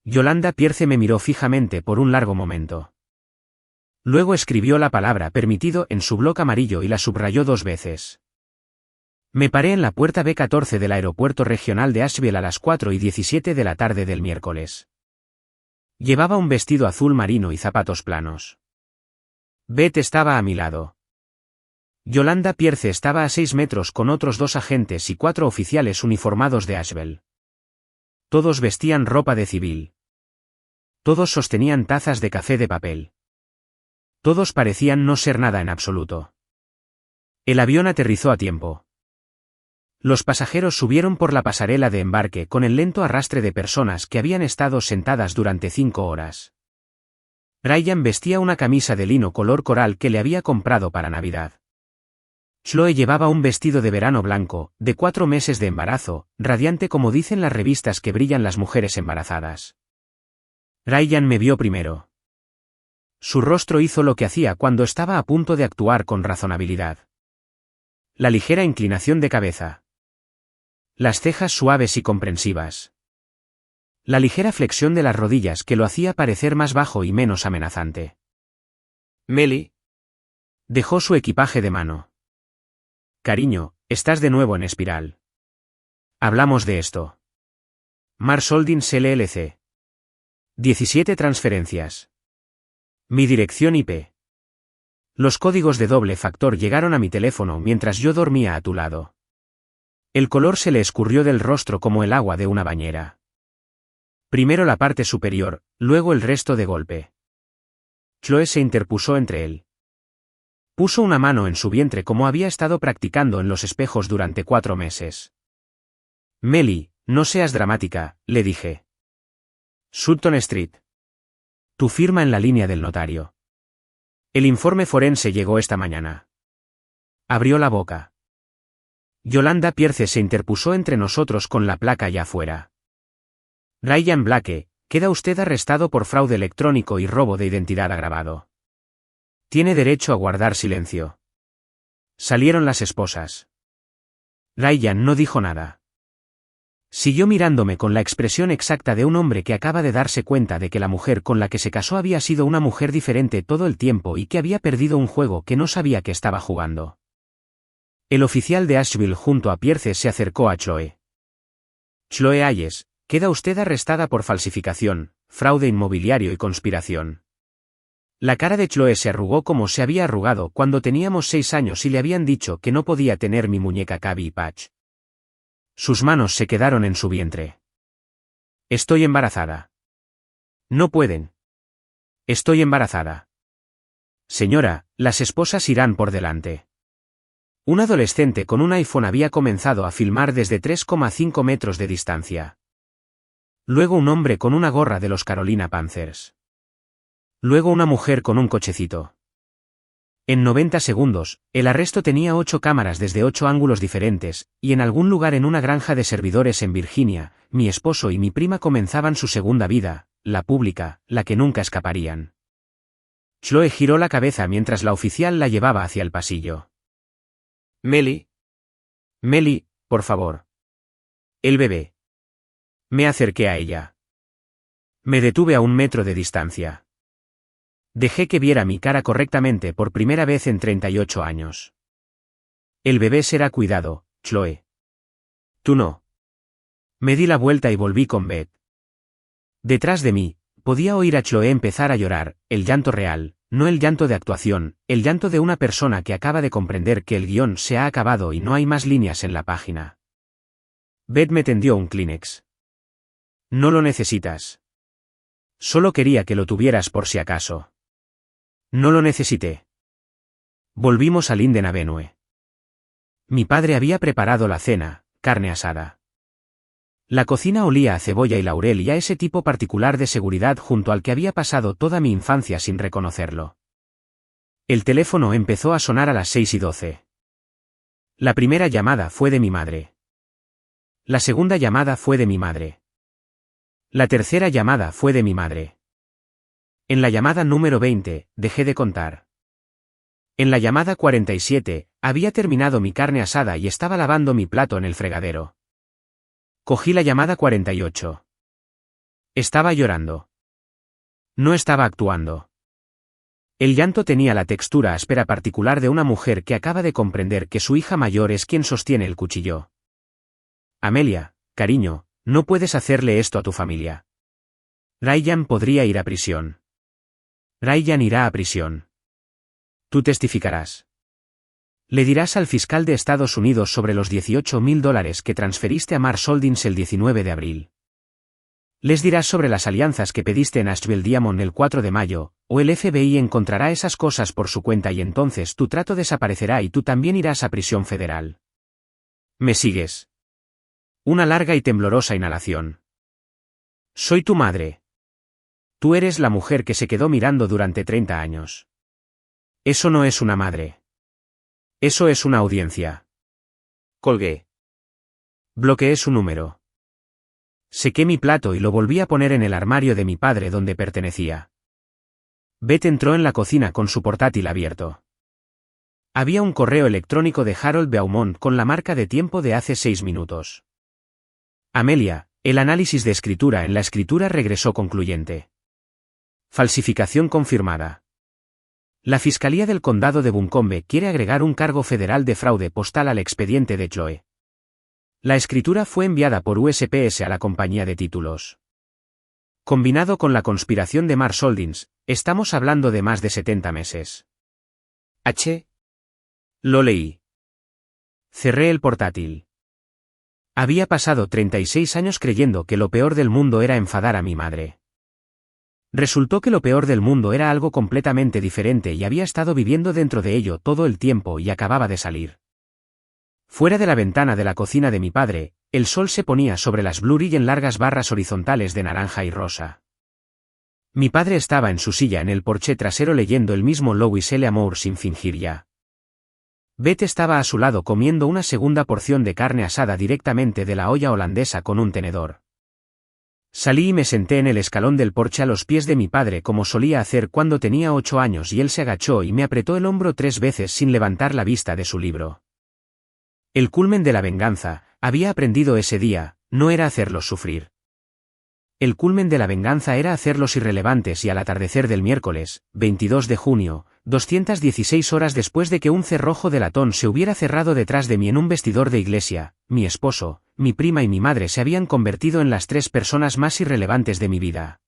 Yolanda Pierce me miró fijamente por un largo momento. Luego escribió la palabra permitido en su bloc amarillo y la subrayó 2 veces. Me paré en la puerta B14 del aeropuerto regional de Asheville a las 4:17 de la tarde del miércoles. Llevaba un vestido azul marino y zapatos planos. Beth estaba a mi lado. Yolanda Pierce estaba a 6 metros con otros 2 agentes y 4 oficiales uniformados de Asheville. Todos vestían ropa de civil. Todos sostenían tazas de café de papel. Todos parecían no ser nada en absoluto. El avión aterrizó a tiempo. Los pasajeros subieron por la pasarela de embarque con el lento arrastre de personas que habían estado sentadas durante 5 horas. Ryan vestía una camisa de lino color coral que le había comprado para Navidad. Chloe llevaba un vestido de verano blanco, de 4 meses de embarazo, radiante como dicen las revistas que brillan las mujeres embarazadas. Ryan me vio primero. Su rostro hizo lo que hacía cuando estaba a punto de actuar con razonabilidad. La ligera inclinación de cabeza. Las cejas suaves y comprensivas. La ligera flexión de las rodillas que lo hacía parecer más bajo y menos amenazante. Melly. Dejó su equipaje de mano. Cariño, estás de nuevo en espiral. Hablamos de esto. Mars Holdings LLC. 17 transferencias. Mi dirección IP. Los códigos de doble factor llegaron a mi teléfono mientras yo dormía a tu lado. El color se le escurrió del rostro como el agua de una bañera. Primero la parte superior, luego el resto de golpe. Chloe se interpuso entre él. Puso una mano en su vientre como había estado practicando en los espejos durante 4 meses. Melly, no seas dramática, le dije. Sutton Street. Tu firma en la línea del notario. El informe forense llegó esta mañana. Abrió la boca. Yolanda Pierce se interpuso entre nosotros con la placa ya fuera. Ryan Blake, queda usted arrestado por fraude electrónico y robo de identidad agravado. Tiene derecho a guardar silencio. Salieron las esposas. Ryan no dijo nada. Siguió mirándome con la expresión exacta de un hombre que acaba de darse cuenta de que la mujer con la que se casó había sido una mujer diferente todo el tiempo y que había perdido un juego que no sabía que estaba jugando. El oficial de Asheville junto a Pierce se acercó a Chloe. Chloe Hayes, queda usted arrestada por falsificación, fraude inmobiliario y conspiración. La cara de Chloe se arrugó como se había arrugado cuando teníamos 6 años y le habían dicho que no podía tener mi muñeca Cabby Patch. Sus manos se quedaron en su vientre. Estoy embarazada. No pueden. Estoy embarazada. Señora, las esposas irán por delante. Un adolescente con un iPhone había comenzado a filmar desde 3,5 metros de distancia. Luego un hombre con una gorra de los Carolina Panthers. Luego una mujer con un cochecito. En 90 segundos, el arresto tenía 8 cámaras desde 8 ángulos diferentes, y en algún lugar en una granja de servidores en Virginia, mi esposo y mi prima comenzaban su segunda vida, la pública, la que nunca escaparían. Chloe giró la cabeza mientras la oficial la llevaba hacia el pasillo. Melly. Melly, por favor. El bebé. Me acerqué a ella. Me detuve a 1 metro de distancia. Dejé que viera mi cara correctamente por primera vez en 38 años. El bebé será cuidado, Chloe. Tú no. Me di la vuelta y volví con Beth. Detrás de mí, podía oír a Chloe empezar a llorar, el llanto real, no el llanto de actuación, el llanto de una persona que acaba de comprender que el guión se ha acabado y no hay más líneas en la página. Beth me tendió un Kleenex. No lo necesitas. Solo quería que lo tuvieras por si acaso. No lo necesité. Volvimos a Linden Avenue. Mi padre había preparado la cena, carne asada. La cocina olía a cebolla y laurel y a ese tipo particular de seguridad junto al que había pasado toda mi infancia sin reconocerlo. El teléfono empezó a sonar a las 6:12. La primera llamada fue de mi madre. La segunda llamada fue de mi madre. La tercera llamada fue de mi madre. En la llamada número 20, dejé de contar. En la llamada 47, había terminado mi carne asada y estaba lavando mi plato en el fregadero. Cogí la llamada 48. Estaba llorando. No estaba actuando. El llanto tenía la textura áspera particular de una mujer que acaba de comprender que su hija mayor es quien sostiene el cuchillo. Amelia, cariño, no puedes hacerle esto a tu familia. Ryan podría ir a prisión. Ryan irá a prisión. Tú testificarás. Le dirás al fiscal de Estados Unidos sobre los $18,000 que transferiste a Mars Holdings el 19 de abril. Les dirás sobre las alianzas que pediste en Asheville Diamond el 4 de mayo, o el FBI encontrará esas cosas por su cuenta y entonces tu trato desaparecerá y tú también irás a prisión federal. ¿Me sigues? Una larga y temblorosa inhalación. Soy tu madre. Tú eres la mujer que se quedó mirando durante 30 años. Eso no es una madre. Eso es una audiencia. Colgué. Bloqueé su número. Sequé mi plato y lo volví a poner en el armario de mi padre donde pertenecía. Beth entró en la cocina con su portátil abierto. Había un correo electrónico de Harold Beaumont con la marca de tiempo de hace 6 minutos. Amelia, el análisis de escritura en la escritura regresó concluyente. Falsificación confirmada. La Fiscalía del Condado de Buncombe quiere agregar un cargo federal de fraude postal al expediente de Chloe. La escritura fue enviada por USPS a la compañía de títulos. Combinado con la conspiración de Mars Holdings, estamos hablando de más de 70 meses. Lo leí. Cerré el portátil. Había pasado 36 años creyendo que lo peor del mundo era enfadar a mi madre. Resultó que lo peor del mundo era algo completamente diferente y había estado viviendo dentro de ello todo el tiempo y acababa de salir. Fuera de la ventana de la cocina de mi padre, el sol se ponía sobre las Blue Ridge en largas barras horizontales de naranja y rosa. Mi padre estaba en su silla en el porche trasero leyendo el mismo Lois L. Amour sin fingir ya. Beth estaba a su lado comiendo una segunda porción de carne asada directamente de la olla holandesa con un tenedor. Salí y me senté en el escalón del porche a los pies de mi padre como solía hacer cuando tenía 8 años y él se agachó y me apretó el hombro 3 veces sin levantar la vista de su libro. El culmen de la venganza, había aprendido ese día, no era hacerlos sufrir. El culmen de la venganza era hacerlos irrelevantes y al atardecer del miércoles, 22 de junio, 216 horas después de que un cerrojo de latón se hubiera cerrado detrás de mí en un vestidor de iglesia, mi esposo, mi prima y mi madre se habían convertido en las 3 personas más irrelevantes de mi vida.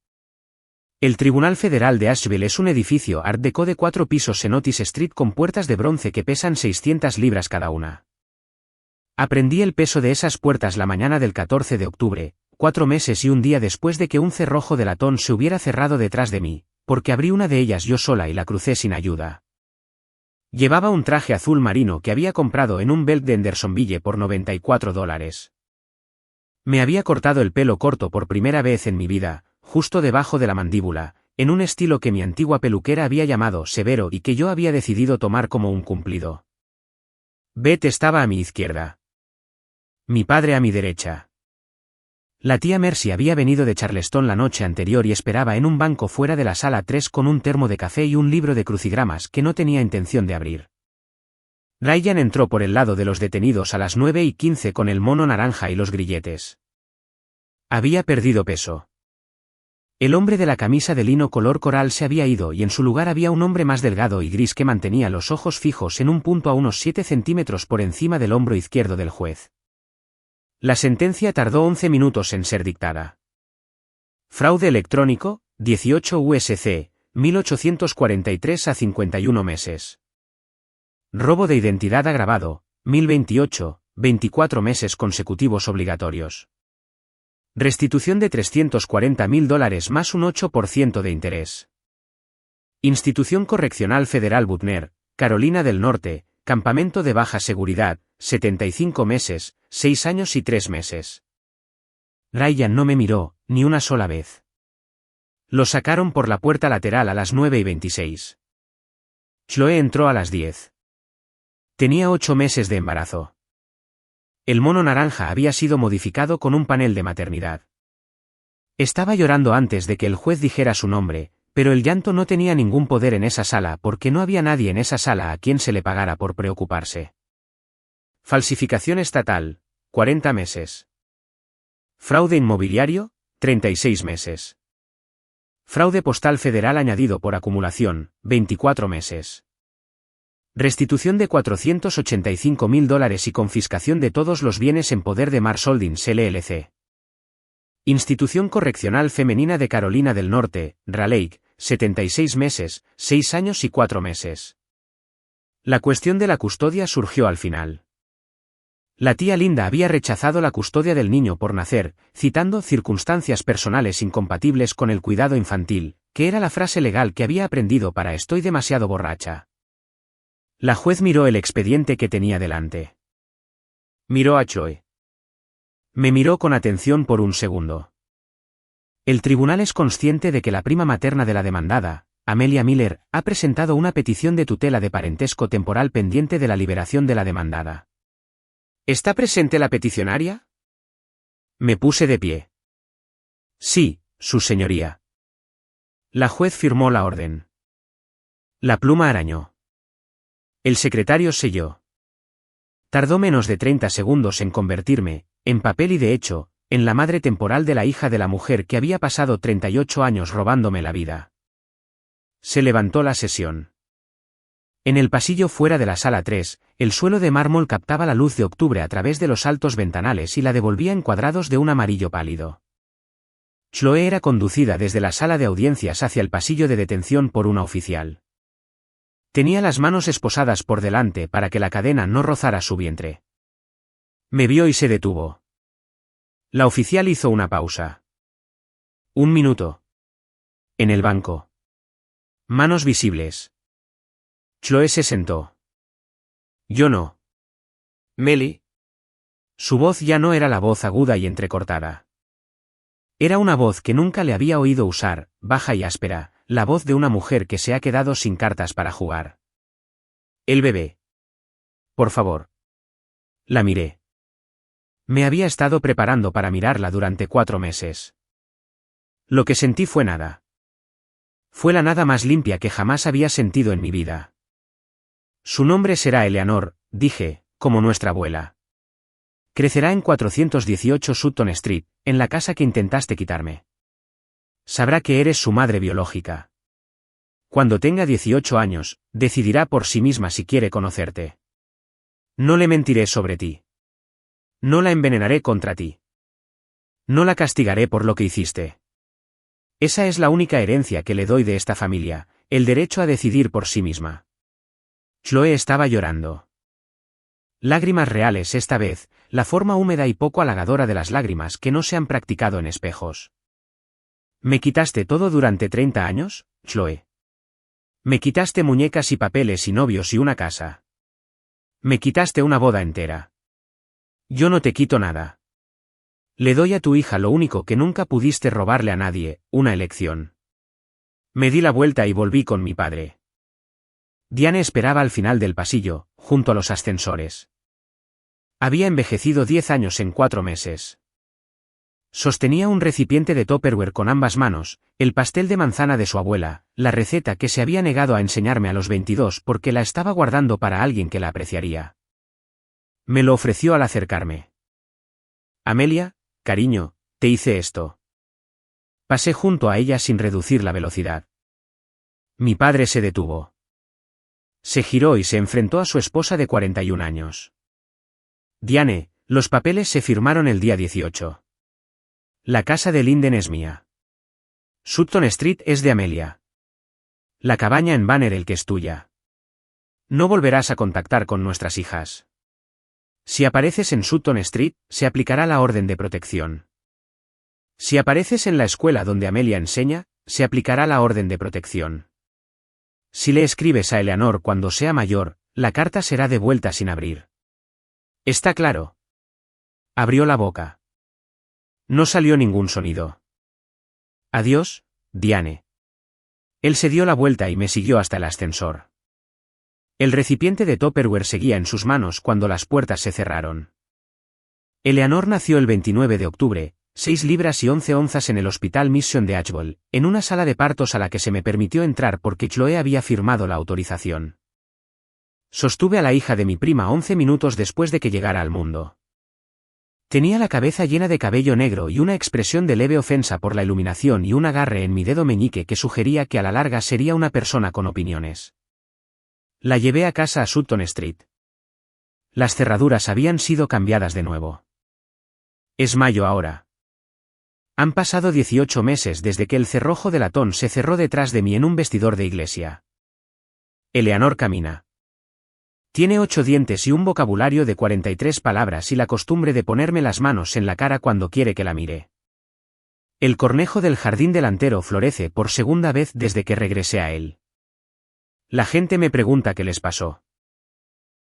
El Tribunal Federal de Asheville es un edificio Art Deco de 4 pisos en Otis Street con puertas de bronce que pesan 600 libras cada una. Aprendí el peso de esas puertas la mañana del 14 de octubre, 4 meses y un día después de que un cerrojo de latón se hubiera cerrado detrás de mí, porque abrí una de ellas yo sola y la crucé sin ayuda. Llevaba un traje azul marino que había comprado en un Belk de Hendersonville por $94. Me había cortado el pelo corto por primera vez en mi vida, justo debajo de la mandíbula, en un estilo que mi antigua peluquera había llamado severo y que yo había decidido tomar como un cumplido. Beth estaba a mi izquierda. Mi padre a mi derecha. La tía Mercy había venido de Charleston la noche anterior y esperaba en un banco fuera de la sala 3 con un termo de café y un libro de crucigramas que no tenía intención de abrir. Ryan entró por el lado de los detenidos a las 9:15 con el mono naranja y los grilletes. Había perdido peso. El hombre de la camisa de lino color coral se había ido y en su lugar había un hombre más delgado y gris que mantenía los ojos fijos en un punto a unos 7 centímetros por encima del hombro izquierdo del juez. La sentencia tardó 11 minutos en ser dictada. Fraude electrónico, 18 USC, 1843 a 51 meses. Robo de identidad agravado, 1028, 24 meses consecutivos obligatorios. Restitución de $340.000 más un 8% de interés. Institución Correccional Federal Butner, Carolina del Norte, campamento de baja seguridad, 75 meses, 6 años y 3 meses. Ryan no me miró, ni una sola vez. Lo sacaron por la puerta lateral a las 9:26. Chloe entró a las 10. Tenía 8 meses de embarazo. El mono naranja había sido modificado con un panel de maternidad. Estaba llorando antes de que el juez dijera su nombre, pero el llanto no tenía ningún poder en esa sala porque no había nadie en esa sala a quien se le pagara por preocuparse. Falsificación estatal, 40 meses. Fraude inmobiliario, 36 meses. Fraude postal federal añadido por acumulación, 24 meses. Restitución de $485.000 y confiscación de todos los bienes en poder de Mars Holdings LLC. Institución Correccional Femenina de Carolina del Norte, Raleigh, 76 meses, 6 años y 4 meses. La cuestión de la custodia surgió al final. La tía Linda había rechazado la custodia del niño por nacer, citando circunstancias personales incompatibles con el cuidado infantil, que era la frase legal que había aprendido para estoy demasiado borracha. La juez miró el expediente que tenía delante. Miró a Chloe. Me miró con atención por un segundo. El tribunal es consciente de que la prima materna de la demandada, Amelia Miller, ha presentado una petición de tutela de parentesco temporal pendiente de la liberación de la demandada. ¿Está presente la peticionaria? Me puse de pie. Sí, su señoría. La juez firmó la orden. La pluma arañó. El secretario selló. Tardó menos de 30 segundos en convertirme, en papel y de hecho, en la madre temporal de la hija de la mujer que había pasado 38 años robándome la vida. Se levantó la sesión. En el pasillo fuera de la sala 3, el suelo de mármol captaba la luz de octubre a través de los altos ventanales y la devolvía en cuadrados de un amarillo pálido. Chloe era conducida desde la sala de audiencias hacia el pasillo de detención por una oficial. Tenía las manos esposadas por delante para que la cadena no rozara su vientre. Me vio y se detuvo. La oficial hizo una pausa. 1 minuto. En el banco. Manos visibles. Chloe se sentó. Yo no. Melly. Su voz ya no era la voz aguda y entrecortada. Era una voz que nunca le había oído usar, baja y áspera, la voz de una mujer que se ha quedado sin cartas para jugar. El bebé. Por favor. La miré. Me había estado preparando para mirarla durante 4 meses. Lo que sentí fue nada. Fue la nada más limpia que jamás había sentido en mi vida. Su nombre será Eleanor, dije, como nuestra abuela. Crecerá en 418 Sutton Street, en la casa que intentaste quitarme. Sabrá que eres su madre biológica. Cuando tenga 18 años, decidirá por sí misma si quiere conocerte. No le mentiré sobre ti. No la envenenaré contra ti. No la castigaré por lo que hiciste. Esa es la única herencia que le doy de esta familia, el derecho a decidir por sí misma. Chloe estaba llorando. Lágrimas reales esta vez, la forma húmeda y poco halagadora de las lágrimas que no se han practicado en espejos. ¿Me quitaste todo durante 30 años, Chloe? Me quitaste muñecas y papeles y novios y una casa. Me quitaste una boda entera. Yo no te quito nada. Le doy a tu hija lo único que nunca pudiste robarle a nadie, una elección. Me di la vuelta y volví con mi padre. Diane esperaba al final del pasillo, junto a los ascensores. Había envejecido 10 años en 4 meses. Sostenía un recipiente de Tupperware con ambas manos, el pastel de manzana de su abuela, la receta que se había negado a enseñarme a los 22 porque la estaba guardando para alguien que la apreciaría. Me lo ofreció al acercarme. Amelia, cariño, te hice esto. Pasé junto a ella sin reducir la velocidad. Mi padre se detuvo. Se giró y se enfrentó a su esposa de 41 años. Diane, los papeles se firmaron el día 18. La casa de Linden es mía. Sutton Street es de Amelia. La cabaña en Banner el que es tuya. No volverás a contactar con nuestras hijas. Si apareces en Sutton Street, se aplicará la orden de protección. Si apareces en la escuela donde Amelia enseña, se aplicará la orden de protección. Si le escribes a Eleanor cuando sea mayor, la carta será devuelta sin abrir. ¿Está claro? Abrió la boca. No salió ningún sonido. Adiós, Diane. Él se dio la vuelta y me siguió hasta el ascensor. El recipiente de Tupperware seguía en sus manos cuando las puertas se cerraron. Eleanor nació el 29 de octubre, 6 libras y 11 onzas en el Hospital Mission de Ashball, en una sala de partos a la que se me permitió entrar porque Chloe había firmado la autorización. Sostuve a la hija de mi prima 11 minutos después de que llegara al mundo. Tenía la cabeza llena de cabello negro y una expresión de leve ofensa por la iluminación y un agarre en mi dedo meñique que sugería que a la larga sería una persona con opiniones. La llevé a casa a Sutton Street. Las cerraduras habían sido cambiadas de nuevo. Es mayo ahora. Han pasado 18 meses desde que el cerrojo de latón se cerró detrás de mí en un vestidor de iglesia. Eleanor camina. Tiene 8 dientes y un vocabulario de 43 palabras y la costumbre de ponerme las manos en la cara cuando quiere que la mire. El cornejo del jardín delantero florece por segunda vez desde que regresé a él. La gente me pregunta qué les pasó.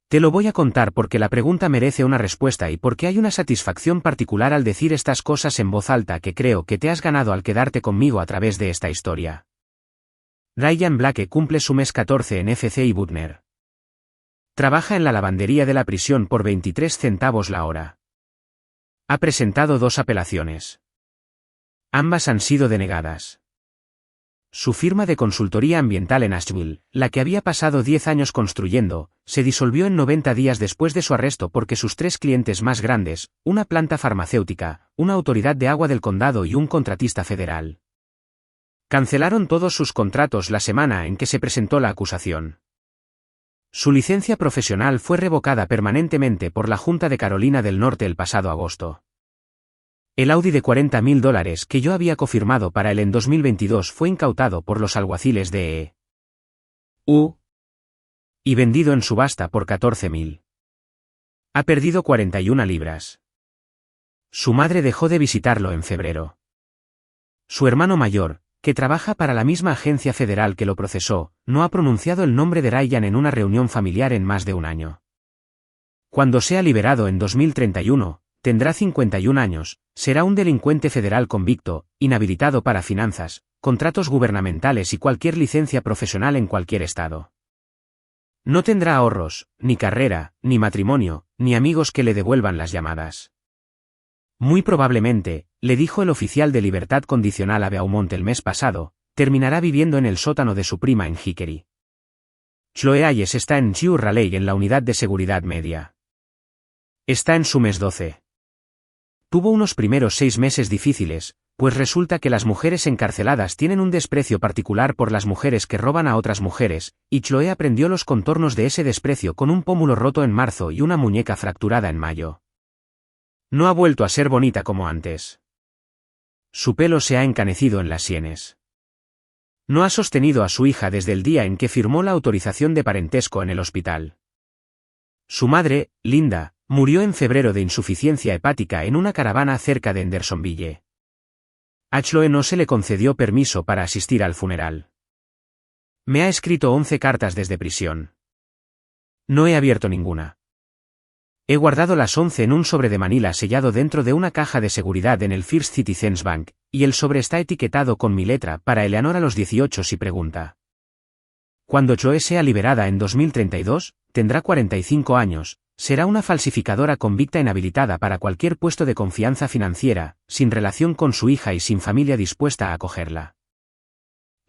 Te lo voy a contar porque la pregunta merece una respuesta y porque hay una satisfacción particular al decir estas cosas en voz alta que creo que te has ganado al quedarte conmigo a través de esta historia. Ryan Blake cumple su mes 14 en FC y Butner. Trabaja en la lavandería de la prisión por 23 centavos la hora. Ha presentado 2 apelaciones. Ambas han sido denegadas. Su firma de consultoría ambiental en Asheville, la que había pasado 10 años construyendo, se disolvió en 90 días después de su arresto porque sus 3 clientes más grandes, una planta farmacéutica, una autoridad de agua del condado y un contratista federal, cancelaron todos sus contratos la semana en que se presentó la acusación. Su licencia profesional fue revocada permanentemente por la Junta de Carolina del Norte el pasado agosto. El Audi de $40,000 que yo había cofirmado para él en 2022 fue incautado por los alguaciles de EU y vendido en subasta por $14,000. Ha perdido 41 libras. Su madre dejó de visitarlo en febrero. Su hermano mayor, que trabaja para la misma agencia federal que lo procesó, no ha pronunciado el nombre de Ryan en una reunión familiar en más de un año. Cuando sea liberado en 2031, tendrá 51 años, será un delincuente federal convicto, inhabilitado para finanzas, contratos gubernamentales y cualquier licencia profesional en cualquier estado. No tendrá ahorros, ni carrera, ni matrimonio, ni amigos que le devuelvan las llamadas. Muy probablemente, le dijo el oficial de libertad condicional a Beaumont el mes pasado, terminará viviendo en el sótano de su prima en Hickory. Chloe Hayes está en Chew Raleigh en la unidad de seguridad media. Está en su mes 12. Tuvo unos primeros 6 meses difíciles, pues resulta que las mujeres encarceladas tienen un desprecio particular por las mujeres que roban a otras mujeres, y Chloe aprendió los contornos de ese desprecio con un pómulo roto en marzo y una muñeca fracturada en mayo. No ha vuelto a ser bonita como antes. Su pelo se ha encanecido en las sienes. No ha sostenido a su hija desde el día en que firmó la autorización de parentesco en el hospital. Su madre, Linda, murió en febrero de insuficiencia hepática en una caravana cerca de Hendersonville. A Chloe no se le concedió permiso para asistir al funeral. Me ha escrito 11 cartas desde prisión. No he abierto ninguna. He guardado las 11 en un sobre de Manila sellado dentro de una caja de seguridad en el First Citizens Bank, y el sobre está etiquetado con mi letra para Eleanor a los 18 si pregunta. Cuando Chloe sea liberada en 2032, tendrá 45 años, será una falsificadora convicta inhabilitada para cualquier puesto de confianza financiera, sin relación con su hija y sin familia dispuesta a acogerla.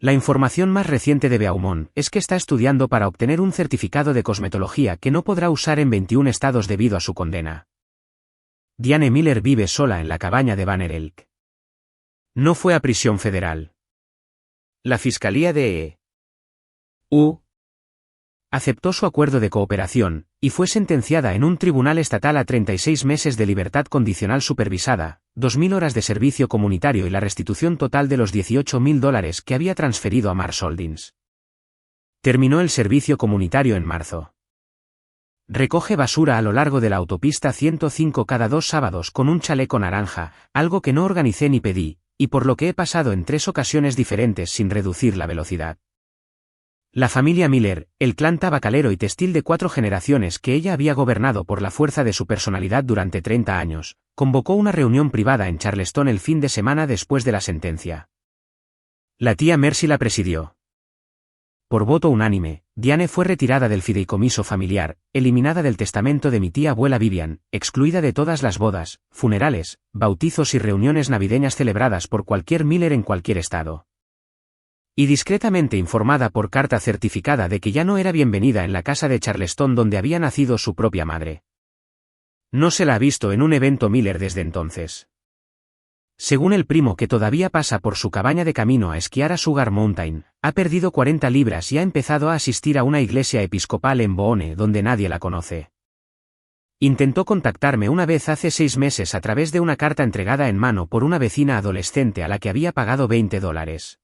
La información más reciente de Beaumont es que está estudiando para obtener un certificado de cosmetología que no podrá usar en 21 estados debido a su condena. Diane Miller vive sola en la cabaña de Banner Elk. No fue a prisión federal. La Fiscalía de EU aceptó su acuerdo de cooperación, y fue sentenciada en un tribunal estatal a 36 meses de libertad condicional supervisada, 2.000 horas de servicio comunitario y la restitución total de los $18,000 que había transferido a Mars Holdings. Terminó el servicio comunitario en marzo. Recoge basura a lo largo de la autopista 105 cada 2 sábados con un chaleco naranja, algo que no organicé ni pedí, y por lo que he pasado en 3 ocasiones diferentes sin reducir la velocidad. La familia Miller, el clan tabacalero y textil de 4 generaciones que ella había gobernado por la fuerza de su personalidad durante 30 años, convocó una reunión privada en Charleston el fin de semana después de la sentencia. La tía Mercy la presidió. Por voto unánime, Diane fue retirada del fideicomiso familiar, eliminada del testamento de mi tía abuela Vivian, excluida de todas las bodas, funerales, bautizos y reuniones navideñas celebradas por cualquier Miller en cualquier estado. Y discretamente informada por carta certificada de que ya no era bienvenida en la casa de Charleston donde había nacido su propia madre. No se la ha visto en un evento Miller desde entonces. Según el primo que todavía pasa por su cabaña de camino a esquiar a Sugar Mountain, ha perdido 40 libras y ha empezado a asistir a una iglesia episcopal en Boone donde nadie la conoce. Intentó contactarme una vez hace 6 meses a través de una carta entregada en mano por una vecina adolescente a la que había pagado $20.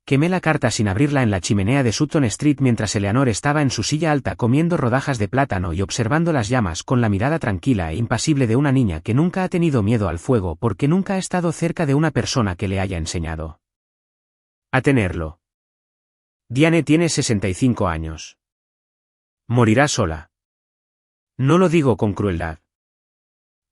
Quemé la carta sin abrirla en la chimenea de Sutton Street mientras Eleanor estaba en su silla alta comiendo rodajas de plátano y observando las llamas con la mirada tranquila e impasible de una niña que nunca ha tenido miedo al fuego porque nunca ha estado cerca de una persona que le haya enseñado a tenerlo. Diane tiene 65 años. Morirá sola. No lo digo con crueldad.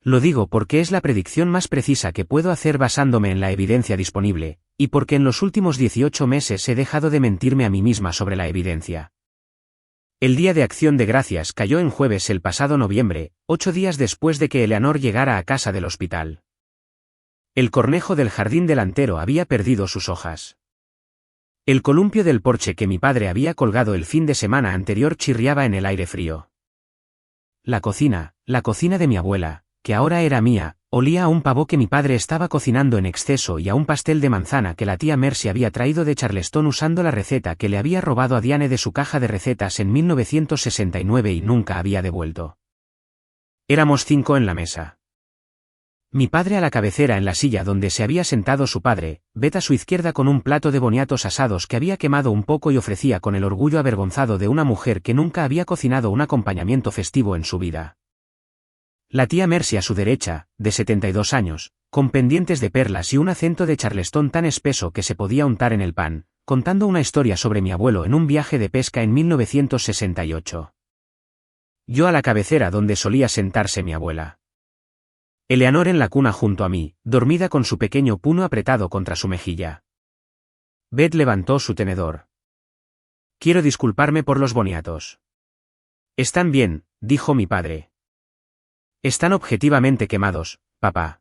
Lo digo porque es la predicción más precisa que puedo hacer basándome en la evidencia disponible, y porque en los últimos 18 meses he dejado de mentirme a mí misma sobre la evidencia. El Día de Acción de Gracias cayó en jueves el pasado noviembre, 8 días después de que Eleanor llegara a casa del hospital. El cornejo del jardín delantero había perdido sus hojas. El columpio del porche que mi padre había colgado el fin de semana anterior chirriaba en el aire frío. La cocina de mi abuela, que ahora era mía, olía a un pavo que mi padre estaba cocinando en exceso y a un pastel de manzana que la tía Mercy había traído de Charleston usando la receta que le había robado a Diane de su caja de recetas en 1969 y nunca había devuelto. Éramos 5 en la mesa. Mi padre a la cabecera en la silla donde se había sentado su padre, Beth a su izquierda con un plato de boniatos asados que había quemado un poco y ofrecía con el orgullo avergonzado de una mujer que nunca había cocinado un acompañamiento festivo en su vida. La tía Mercy a su derecha, de 72 años, con pendientes de perlas y un acento de Charleston tan espeso que se podía untar en el pan, contando una historia sobre mi abuelo en un viaje de pesca en 1968. Yo a la cabecera donde solía sentarse mi abuela. Eleanor en la cuna junto a mí, dormida con su pequeño puño apretado contra su mejilla. Beth levantó su tenedor. Quiero disculparme por los boniatos. Están bien, dijo mi padre. Están objetivamente quemados, papá.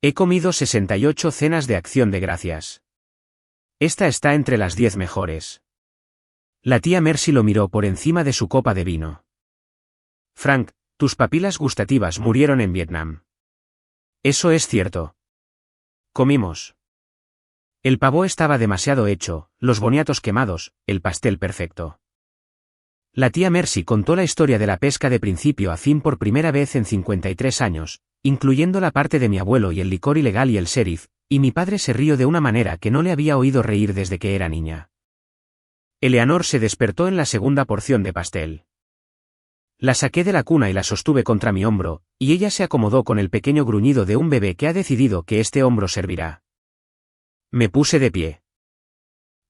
He comido 68 cenas de acción de gracias. Esta está entre las 10 mejores. La tía Mercy lo miró por encima de su copa de vino. Frank, tus papilas gustativas murieron en Vietnam. Eso es cierto. Comimos. El pavo estaba demasiado hecho, los boniatos quemados, el pastel perfecto. La tía Mercy contó la historia de la pesca de principio a fin por primera vez en 53 años, incluyendo la parte de mi abuelo y el licor ilegal y el sheriff, y mi padre se rió de una manera que no le había oído reír desde que era niña. Eleanor se despertó en la segunda porción de pastel. La saqué de la cuna y la sostuve contra mi hombro, y ella se acomodó con el pequeño gruñido de un bebé que ha decidido que este hombro servirá. Me puse de pie.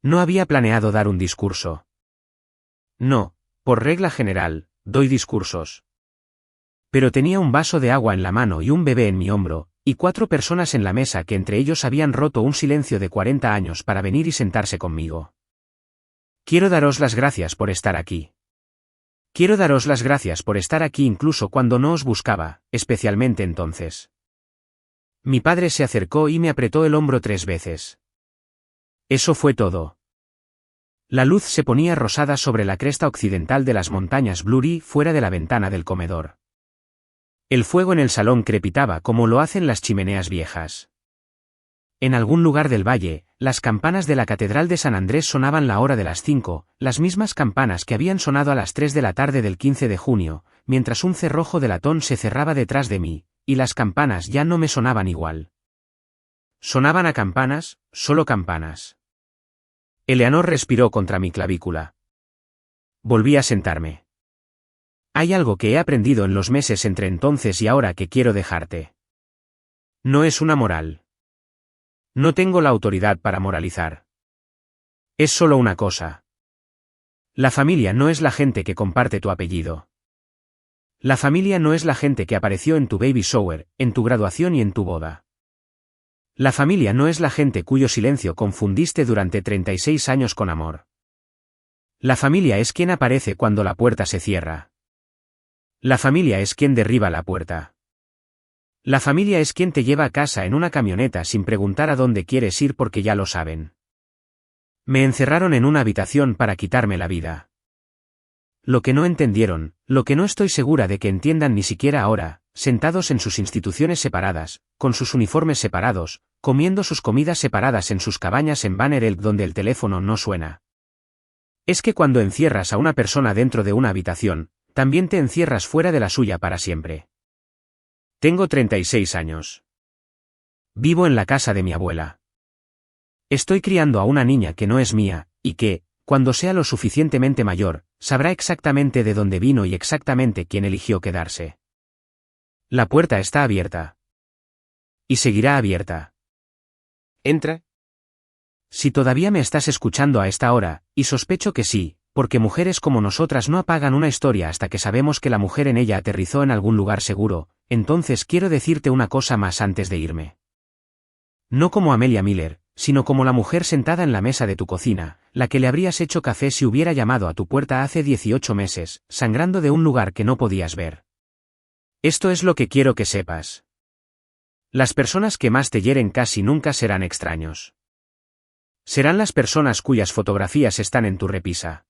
No había planeado dar un discurso. No, por regla general, doy discursos. Pero tenía un vaso de agua en la mano y un bebé en mi hombro, y 4 personas en la mesa que entre ellos habían roto un silencio de 40 años para venir y sentarse conmigo. Quiero daros las gracias por estar aquí. Quiero daros las gracias por estar aquí incluso cuando no os buscaba, especialmente entonces. Mi padre se acercó y me apretó el hombro 3 veces. Eso fue todo. La luz se ponía rosada sobre la cresta occidental de las montañas Blurry fuera de la ventana del comedor. El fuego en el salón crepitaba como lo hacen las chimeneas viejas. En algún lugar del valle, las campanas de la Catedral de San Andrés sonaban la hora de las 5, las mismas campanas que habían sonado a las 3 de la tarde del 15 de junio, mientras un cerrojo de latón se cerraba detrás de mí, y las campanas ya no me sonaban igual. Sonaban a campanas, solo campanas. Eleanor respiró contra mi clavícula. Volví a sentarme. Hay algo que he aprendido en los meses entre entonces y ahora que quiero dejarte. No es una moral. No tengo la autoridad para moralizar. Es solo una cosa. La familia no es la gente que comparte tu apellido. La familia no es la gente que apareció en tu baby shower, en tu graduación y en tu boda. La familia no es la gente cuyo silencio confundiste durante 36 años con amor. La familia es quien aparece cuando la puerta se cierra. La familia es quien derriba la puerta. La familia es quien te lleva a casa en una camioneta sin preguntar a dónde quieres ir porque ya lo saben. Me encerraron en una habitación para quitarme la vida. Lo que no entendieron, lo que no estoy segura de que entiendan ni siquiera ahora, sentados en sus instituciones separadas, con sus uniformes separados, comiendo sus comidas separadas en sus cabañas en Banner Elk donde el teléfono no suena. Es que cuando encierras a una persona dentro de una habitación, también te encierras fuera de la suya para siempre. Tengo 36 años. Vivo en la casa de mi abuela. Estoy criando a una niña que no es mía, y que, cuando sea lo suficientemente mayor, sabrá exactamente de dónde vino y exactamente quién eligió quedarse. La puerta está abierta. Y seguirá abierta. Entra. Si todavía me estás escuchando a esta hora, y sospecho que sí, porque mujeres como nosotras no apagan una historia hasta que sabemos que la mujer en ella aterrizó en algún lugar seguro. Entonces quiero decirte una cosa más antes de irme. No como Amelia Miller, sino como la mujer sentada en la mesa de tu cocina, la que le habrías hecho café si hubiera llamado a tu puerta hace 18 meses, sangrando de un lugar que no podías ver. Esto es lo que quiero que sepas. Las personas que más te hieren casi nunca serán extraños. Serán las personas cuyas fotografías están en tu repisa.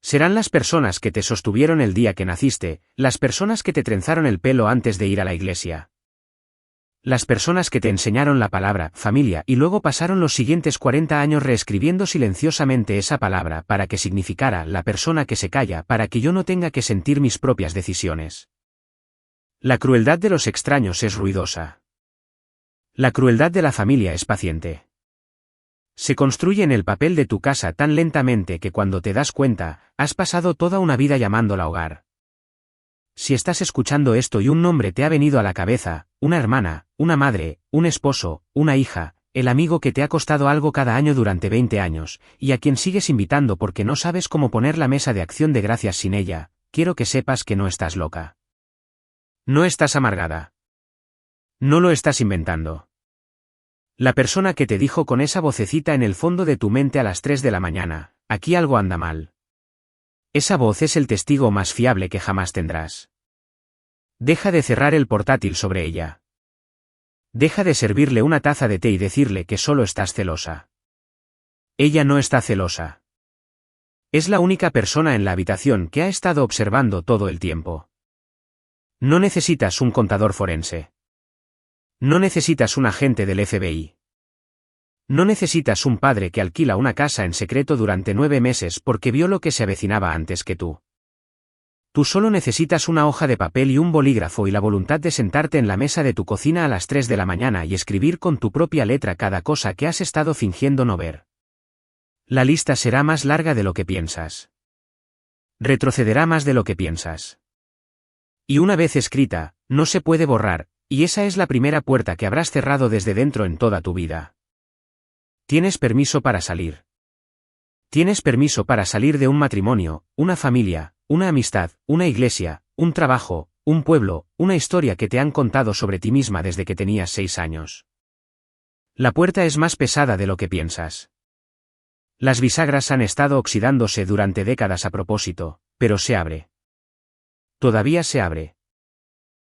Serán las personas que te sostuvieron el día que naciste, las personas que te trenzaron el pelo antes de ir a la iglesia. Las personas que te enseñaron la palabra familia y luego pasaron los siguientes 40 años reescribiendo silenciosamente esa palabra para que significara la persona que se calla para que yo no tenga que sentir mis propias decisiones. La crueldad de los extraños es ruidosa. La crueldad de la familia es paciente. Se construye en el papel de tu casa tan lentamente que cuando te das cuenta, has pasado toda una vida llamándola hogar. Si estás escuchando esto y un nombre te ha venido a la cabeza, una hermana, una madre, un esposo, una hija, el amigo que te ha costado algo cada año durante 20 años, y a quien sigues invitando porque no sabes cómo poner la mesa de acción de gracias sin ella, quiero que sepas que no estás loca. No estás amargada. No lo estás inventando. La persona que te dijo con esa vocecita en el fondo de tu mente a las 3 de la mañana, aquí algo anda mal. Esa voz es el testigo más fiable que jamás tendrás. Deja de cerrar el portátil sobre ella. Deja de servirle una taza de té y decirle que solo estás celosa. Ella no está celosa. Es la única persona en la habitación que ha estado observando todo el tiempo. No necesitas un contador forense. No necesitas un agente del FBI. No necesitas un padre que alquila una casa en secreto durante 9 meses porque vio lo que se avecinaba antes que tú. Tú solo necesitas una hoja de papel y un bolígrafo y la voluntad de sentarte en la mesa de tu cocina a las 3 de la mañana y escribir con tu propia letra cada cosa que has estado fingiendo no ver. La lista será más larga de lo que piensas. Retrocederá más de lo que piensas. Y una vez escrita, no se puede borrar, y esa es la primera puerta que habrás cerrado desde dentro en toda tu vida. Tienes permiso para salir. Tienes permiso para salir de un matrimonio, una familia, una amistad, una iglesia, un trabajo, un pueblo, una historia que te han contado sobre ti misma desde que tenías 6 años. La puerta es más pesada de lo que piensas. Las bisagras han estado oxidándose durante décadas a propósito, pero se abre. Todavía se abre.